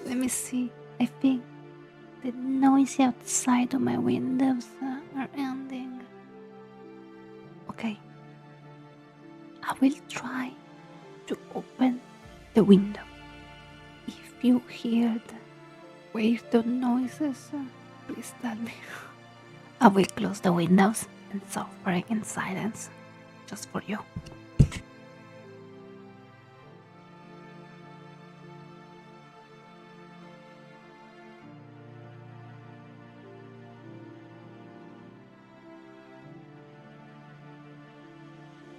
Let me see. I think the noise outside of my windows are ending. Okay. I will try to open the window. If you hear the weird noises, please tell me. I will close the windows and suffer in silence, just for you.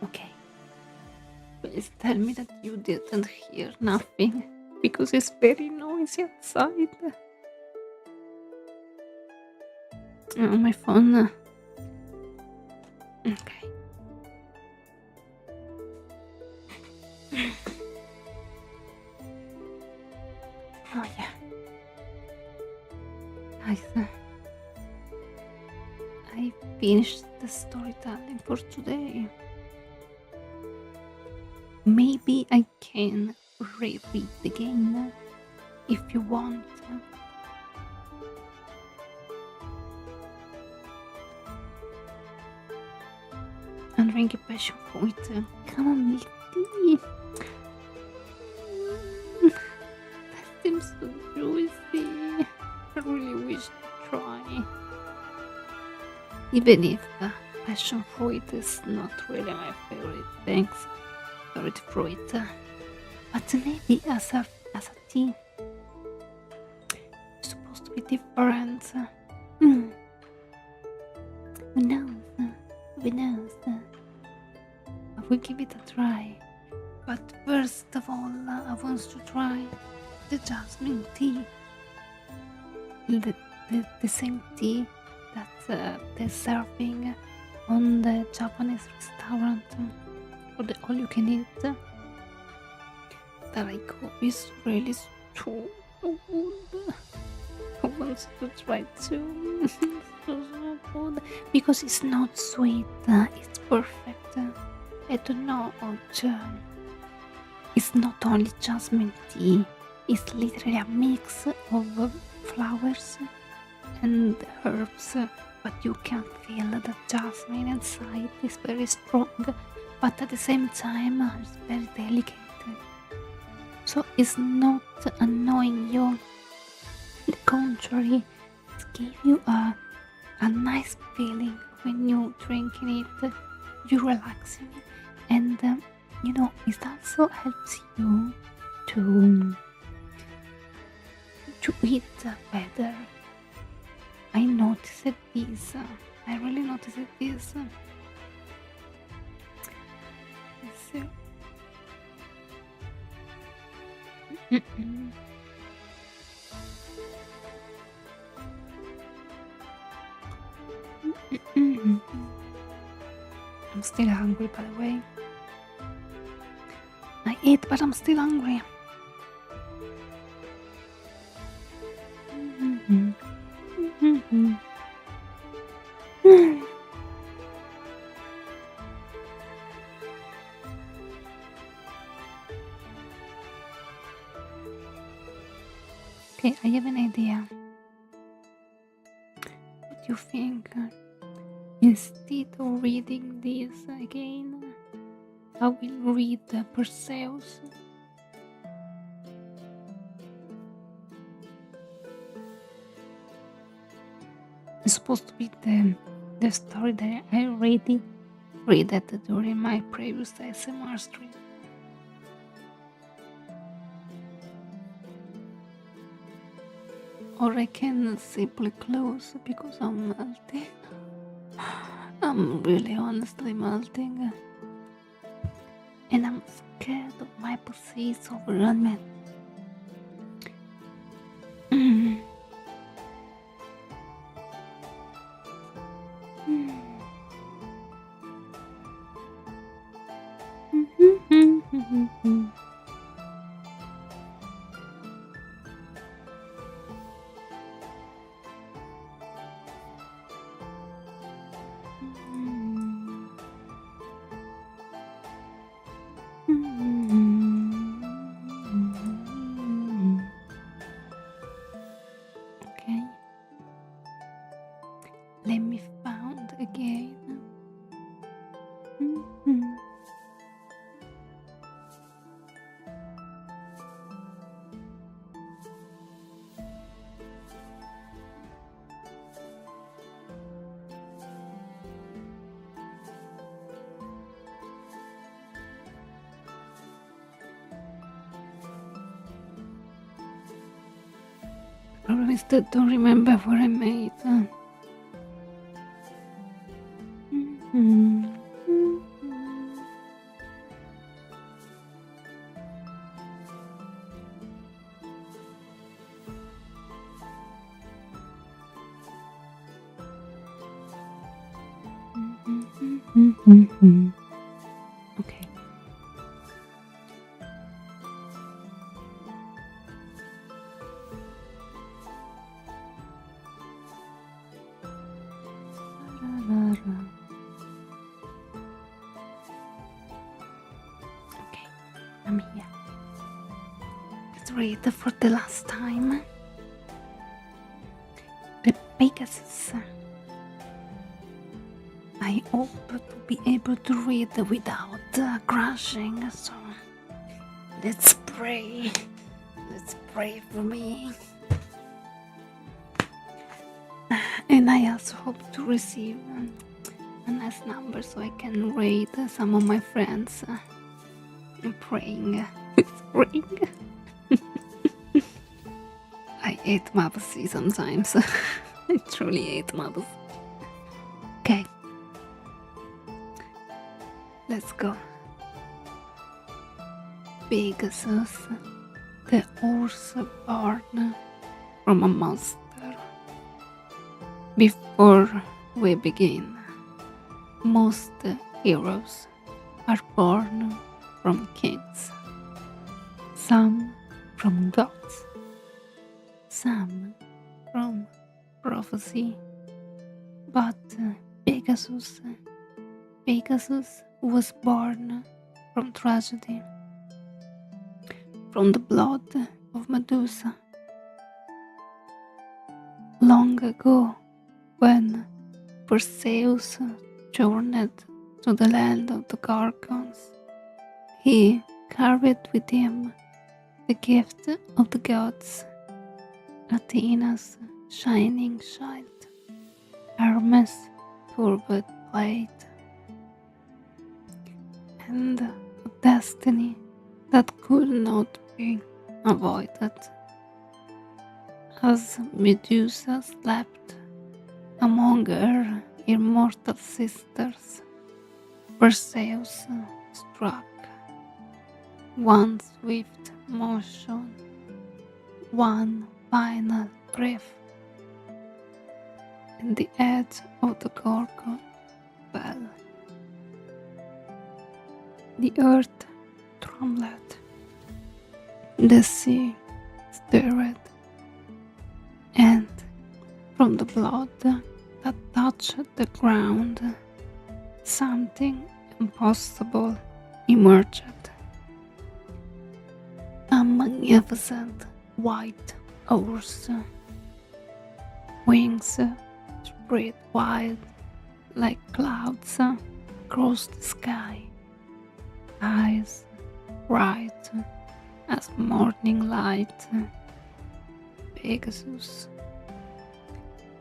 Okay. Please tell me that you didn't hear nothing, because it's very noisy outside. My phone. Okay. Oh yeah. Guys, I finished the storytelling for today. Maybe I can reread again if you want. And drink a passion fruit. Come on, Milky. That seems so juicy. I really wish to try. Even if passion fruit is not really my favorite fruit. But maybe as a tea, it's supposed to be different. Who knows? Who knows? will give it a try. But first of all, I want to try the jasmine tea. The same tea that they're serving on the Japanese restaurant for the all you can eat that I go is really too good. I want to try too. so good because it's not sweet, it's perfect. I don't know it's not only jasmine tea, it's literally a mix of flowers and herbs, but you can feel the jasmine inside. It's very strong, but at the same time it's very delicate, so it's not annoying you. On the contrary, it gives you a nice feeling when you drinking it. You're relaxing, and it also helps you to eat better. I noticed this. I really noticed this. So, I'm still hungry, by the way. I ate, but I'm still hungry. Okay, I have an idea. What do you think? Instead of reading this again, I will read Perseus. It's supposed to be the story that I already read it during my previous SMR stream. Or I can simply close because I'm melting. I'm really honestly melting. And I'm scared of my disease overrun me. Okay. Let me found again. Problem is that I don't remember what I made. Okay. Okay, I'm here. Let's read for the last time. The Pegasus. I hope to be able to read without crashing, so let's pray. Let's pray for me. And I also hope to receive a nice number so I can rate some of my friends praying. Praying. I hate Mabasi sometimes. I truly hate Mabasi. Okay. Let's go. Pegasus, the horse born from a monster. Before we begin, most heroes are born from kings, some from gods, some from prophecy, but Pegasus was born from tragedy, from the blood of Medusa. Long ago, when Perseus journeyed to the land of the Gorgons, he carried with him the gift of the gods, Athena's shining shield, Hermes' turbid blade, and a destiny that could not be avoided. As Medusa slept among her immortal sisters, Perseus struck one swift motion, one final breath, and the edge of the Gorgon fell. The earth trembled, the sea stirred, and from the blood that touched the ground, something impossible emerged. A magnificent white horse, wings spread wide like clouds across the sky, eyes bright as morning light. Pegasus.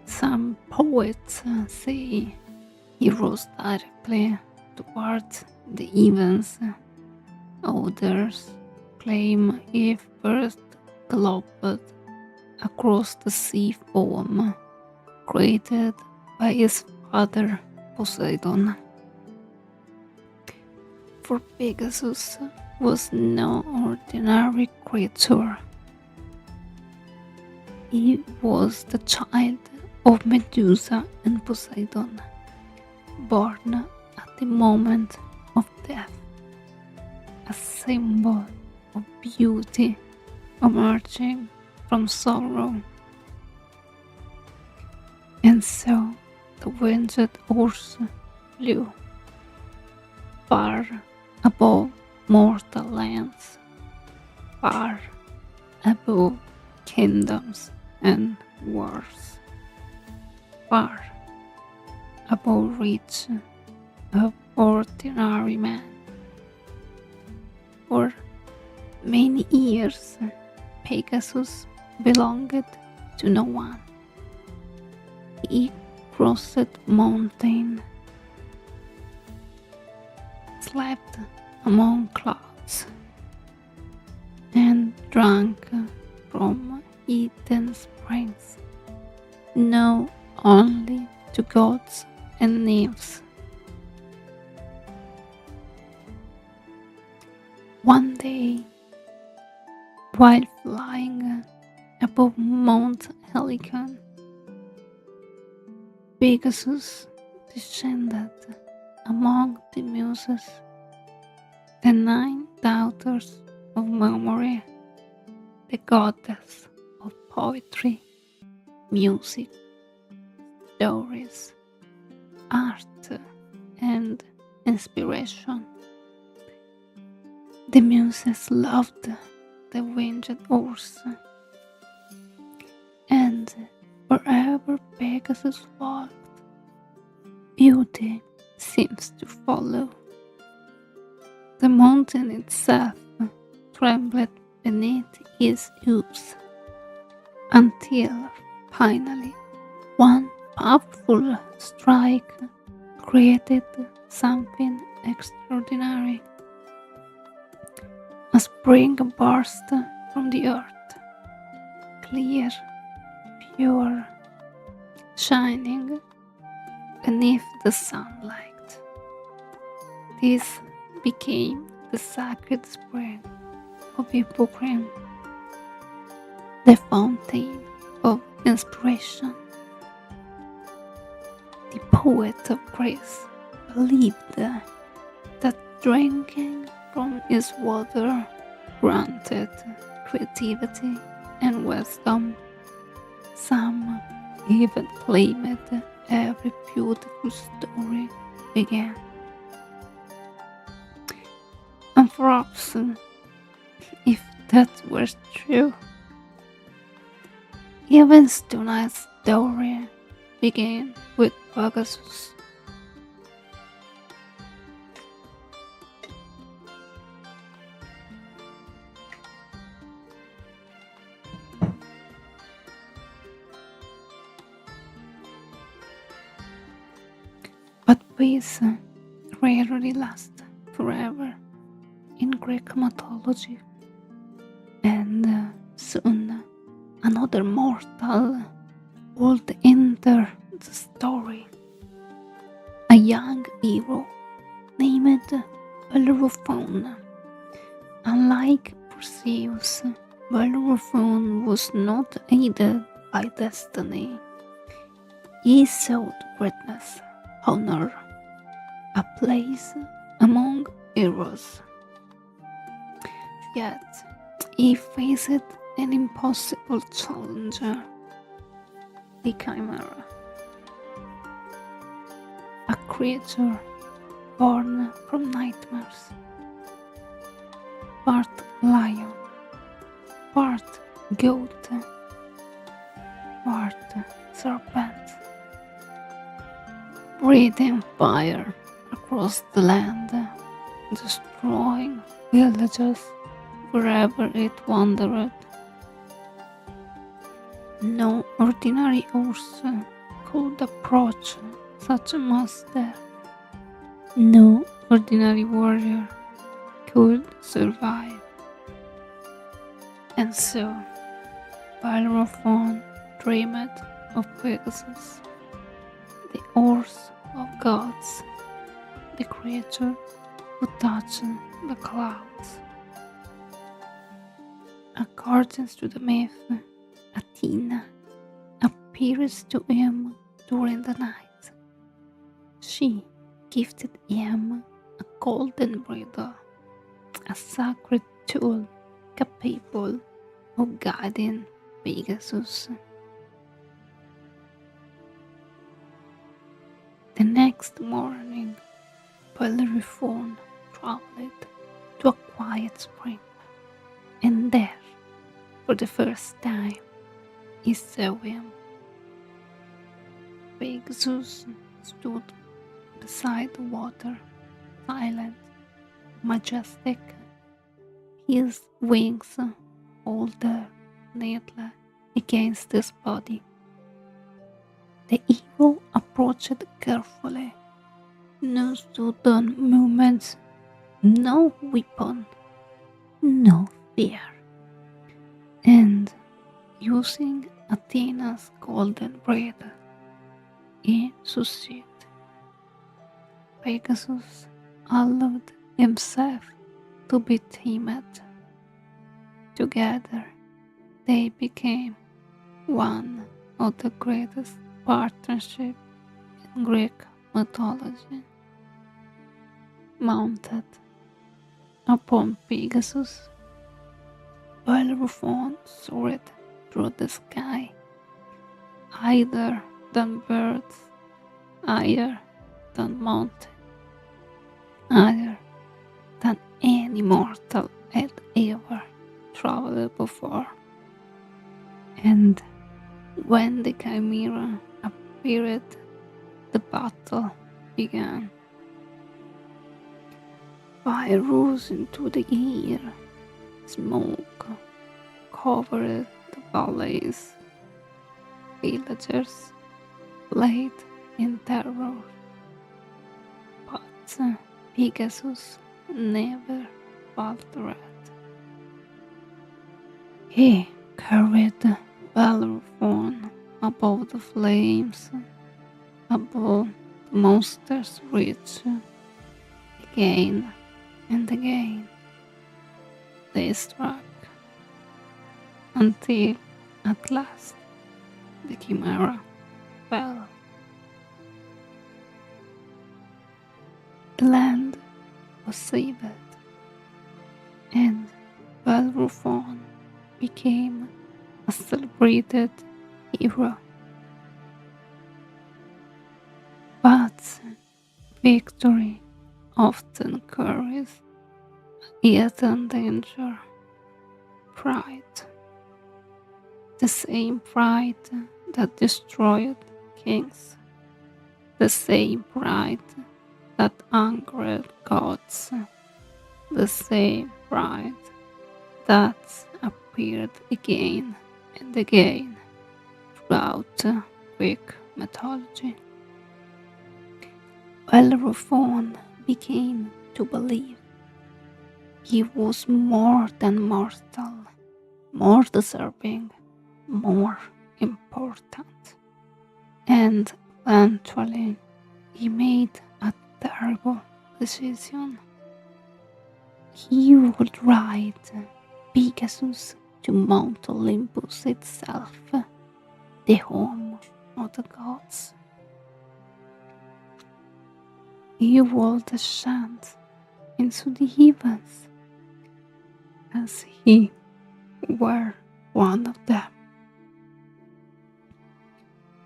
Some poets say he rose directly towards the heavens. Others claim he first galloped across the sea foam created by his father Poseidon. For Pegasus was no ordinary creature. He was the child of Medusa and Poseidon, born at the moment of death, a symbol of beauty emerging from sorrow. And so the winged horse flew far above mortal lands, far above kingdoms and wars, far above reach of ordinary man. For many years, Pegasus belonged to no one. He crossed mountain, slept among clouds, and drank from hidden springs, known only to gods and nymphs. One day, while flying above Mount Helicon, Pegasus descended among the Muses, the 9 daughters of memory, the goddess of poetry, music, stories, art, and inspiration. The Muses loved the winged horse, and wherever Pegasus walked, beauty seems to follow. The mountain itself trembled beneath his hooves, until finally one powerful strike created something extraordinary. A spring burst from the earth, clear, pure, shining beneath the sunlight. This became the sacred spring, of Hippocrene, the fountain of inspiration. The poet of Greece believed that drinking from his water granted creativity and wisdom. Some even claimed every beautiful story began. And perhaps, if that were true, even tonight's story began with Pegasus. But peace rarely lasts forever in Greek mythology, and soon another mortal would enter the story. A young hero named Bellerophon. Unlike Perseus, Bellerophon was not aided by destiny. He sought greatness, honor, a place among heroes. Yet he faced an impossible challenger, the Chimera, a creature born from nightmares, part lion, part goat, part serpent, breathing fire across the land, destroying villages wherever it wandered. No ordinary horse could approach such a monster. No ordinary warrior could survive. And so, Bellerophon dreamed of Pegasus, the horse of gods, the creature who touched the clouds. According to the myth, Athena appeared to him during the night. She gifted him a golden bridle, a sacred tool capable of guiding Pegasus. The next morning, Bellerophon traveled to a quiet spring, and there, for the first time, he saw him. Pegasus stood beside the water, silent, majestic, his wings folded neatly against his body. The hero approached carefully. No sudden movements, no weapon, no fear. And using Athena's golden bridle, he succeeded. Pegasus allowed himself to be tamed. Together, they became one of the greatest partnerships in Greek mythology. Mounted upon Pegasus, Bellerophon soared through the sky, higher than birds, higher than mountains, higher than any mortal had ever traveled before. And when the Chimera appeared, the battle began. Fire rose into the air, smoke covered the valleys, villagers fled in terror, but Pegasus never faltered. He carried Bellerophon above the flames, above the monster's reach, again and again. they struck until at last the chimera fell. The land was saved, and Bellerophon became a celebrated hero. But victory often carries a hidden danger: pride. The same pride that destroyed kings, the same pride that angered gods, the same pride that appeared again and again throughout Greek mythology. Bellerophon began to believe he was more than mortal, more deserving, more important. And eventually he made a terrible decision. He would ride Pegasus to Mount Olympus itself, the home of the gods. He would ascend into the heavens as he were one of them.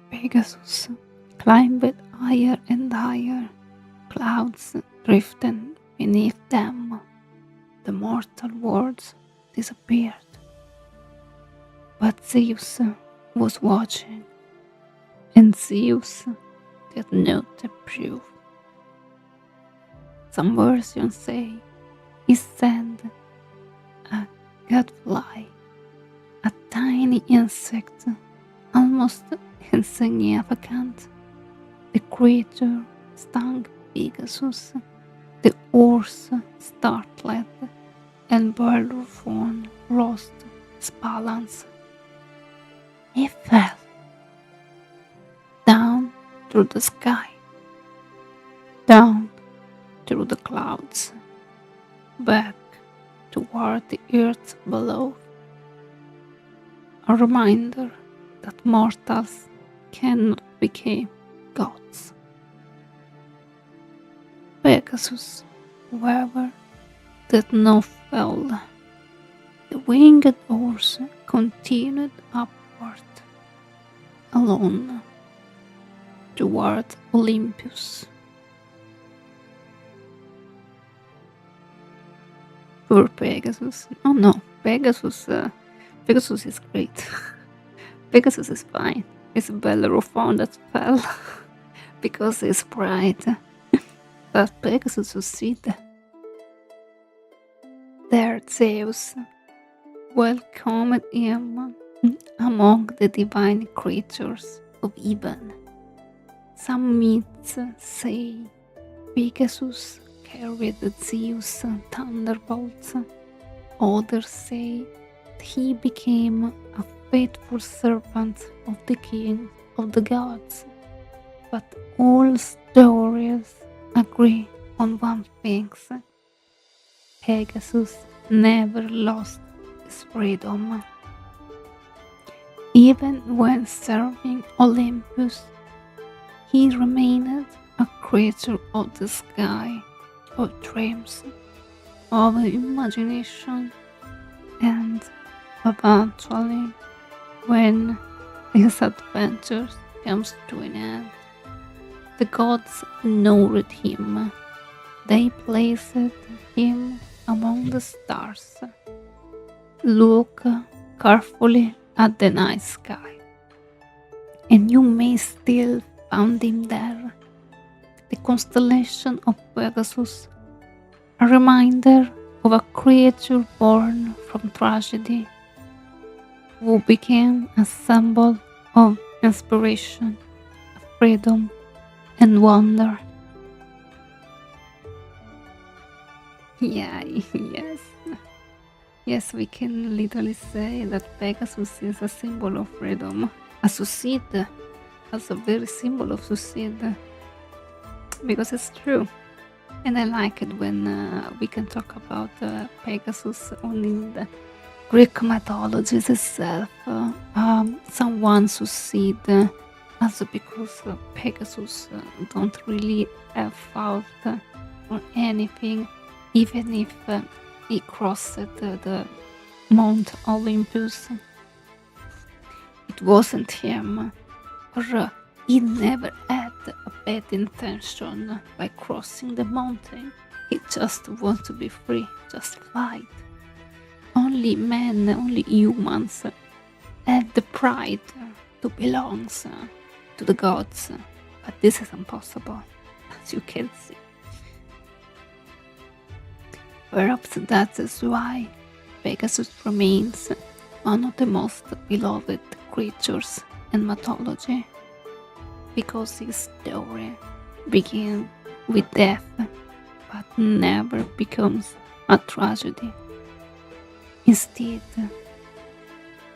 Pegasus climbed higher and higher, clouds drifting beneath them. The mortal worlds disappeared. But Zeus was watching, and Zeus did not approve. Some versions say he sent a gadfly, a tiny insect, almost insignificant. The creature stung Pegasus, the horse startled, and Bellerophon lost his balance. He fell down through the sky, down through the clouds, back toward the earth below. A reminder that mortals cannot become gods. Pegasus, however, did not fall. The winged horse continued upward, alone, toward Olympus. Poor Pegasus. Oh no, Pegasus is great. Pegasus is fine. It's Bellerophon that fell because his pride. But Pegasus succeeded. There Zeus welcomed him among the divine creatures of heaven. Some myths say Pegasus carried Zeus' thunderbolts. Others say that he became a faithful servant of the king of the gods. But all stories agree on one thing: Pegasus never lost his freedom. Even when serving Olympus, he remained a creature of the sky, of dreams, of imagination, and eventually, when his adventures comes to an end, the gods ignored him. They placed him among the stars. Look carefully at the night sky, and you may still find him there. The constellation of Pegasus, a reminder of a creature born from tragedy, who became a symbol of inspiration, freedom, and wonder. Yeah, yes. Yes, we can literally say that Pegasus is a symbol of freedom. A suicide, as a very symbol of suicide. Because it's true. And I like it when we can talk about Pegasus only in the Greek mythologies itself. Someone succeed also because Pegasus don't really have fault or anything, even if he crossed the Mount Olympus. It wasn't him, or he never had a bad intention by crossing the mountain. He just wants to be free, just fight. Only men, only humans have the pride to belong to the gods. But this is impossible, as you can see. Perhaps that is why Pegasus remains one of the most beloved creatures in mythology, because his story begins with death but never becomes a tragedy. Instead,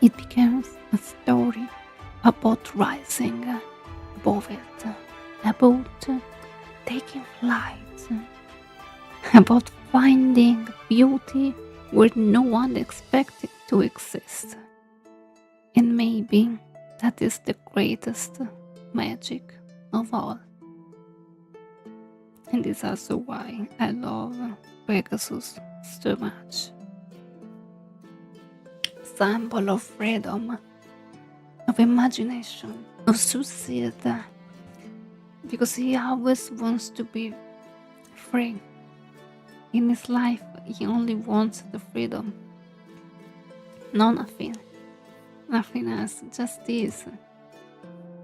it becomes a story about rising above it, about taking flight, about finding beauty where no one expected to exist. And maybe that is the greatest magic of all. And it's also why I love Pegasus so much. Symbol of freedom, of imagination, of suicide, because he always wants to be free. In his life, he only wants the freedom. No, nothing else, just this.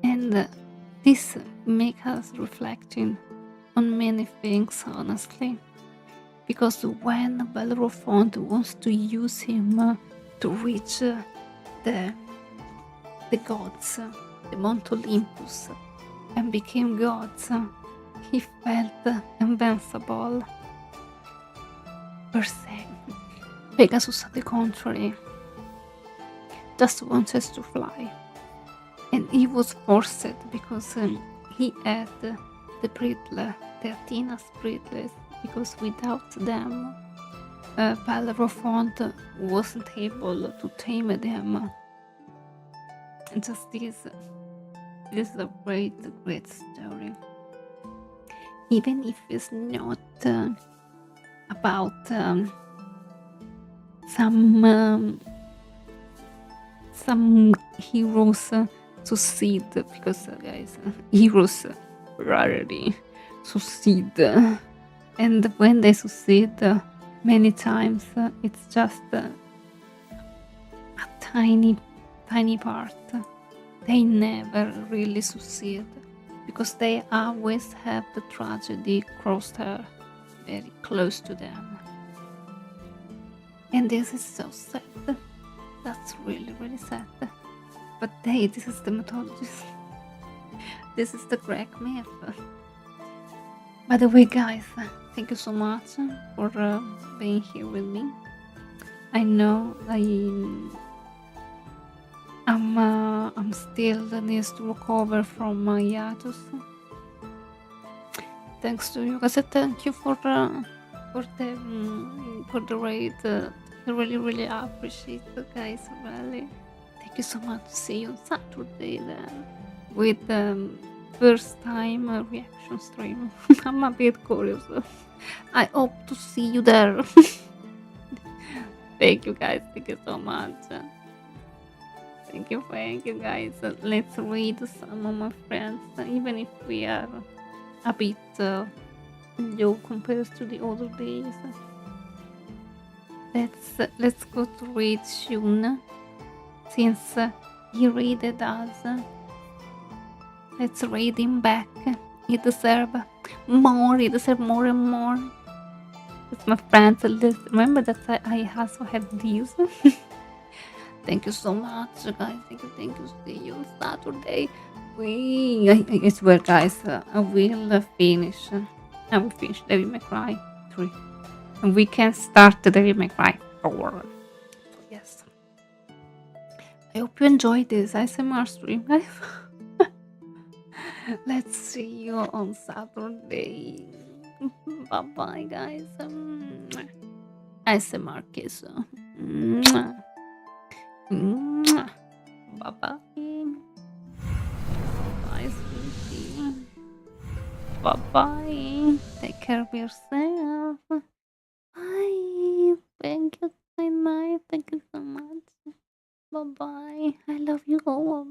And this makes us reflecting on many things, honestly. Because when Bellerophon wants to use him to reach the gods, the Mount Olympus, and became gods, he felt invincible per se. Pegasus, on the contrary, just wanted to fly. And he was forced because he had the bridle, the Athena's bridles, because without them, Bellerophon wasn't able to tame them. And just this is a great, great story. Even if it's not about some heroes succeed, because guys, heroes rarely succeed, and when they succeed, many times it's just a tiny part. They never really succeed because they always have the tragedy crosshair very close to them, and this is so sad. That's really, really sad. But hey, this is the mythology. This is the Greek myth. By the way, guys, thank you so much for being here with me. I know I'm still needs to recover from my hiatus. Thanks to you guys. Thank you for the raid. I really, really appreciate it, guys. Really, thank you so much. See you on Saturday then with the first time reaction stream. I'm a bit curious. I hope to see you there. Thank you, guys. Thank you so much. Thank you, guys. Let's read some of my friends, even if we are a bit low compared to the other days. Let's go to read Shun, since he raided us. Let's raid him back. He deserves more. He deserves more and more. It's my friends. Remember that I also had these. Thank you so much, guys. Thank you. See you on Saturday. I swear, guys, I will finish. I will finish Devil May Cry 3. And we can start the Devil May Cry 4. So, yes. I hope you enjoyed this ASMR stream, guys. Let's see you on Saturday. Bye bye, guys. ASMR kiss. Bye bye. Bye, sweetie. Bye bye. Take care of yourself. Bye. Thank you, my night. Thank you so much. Bye bye. I love you all.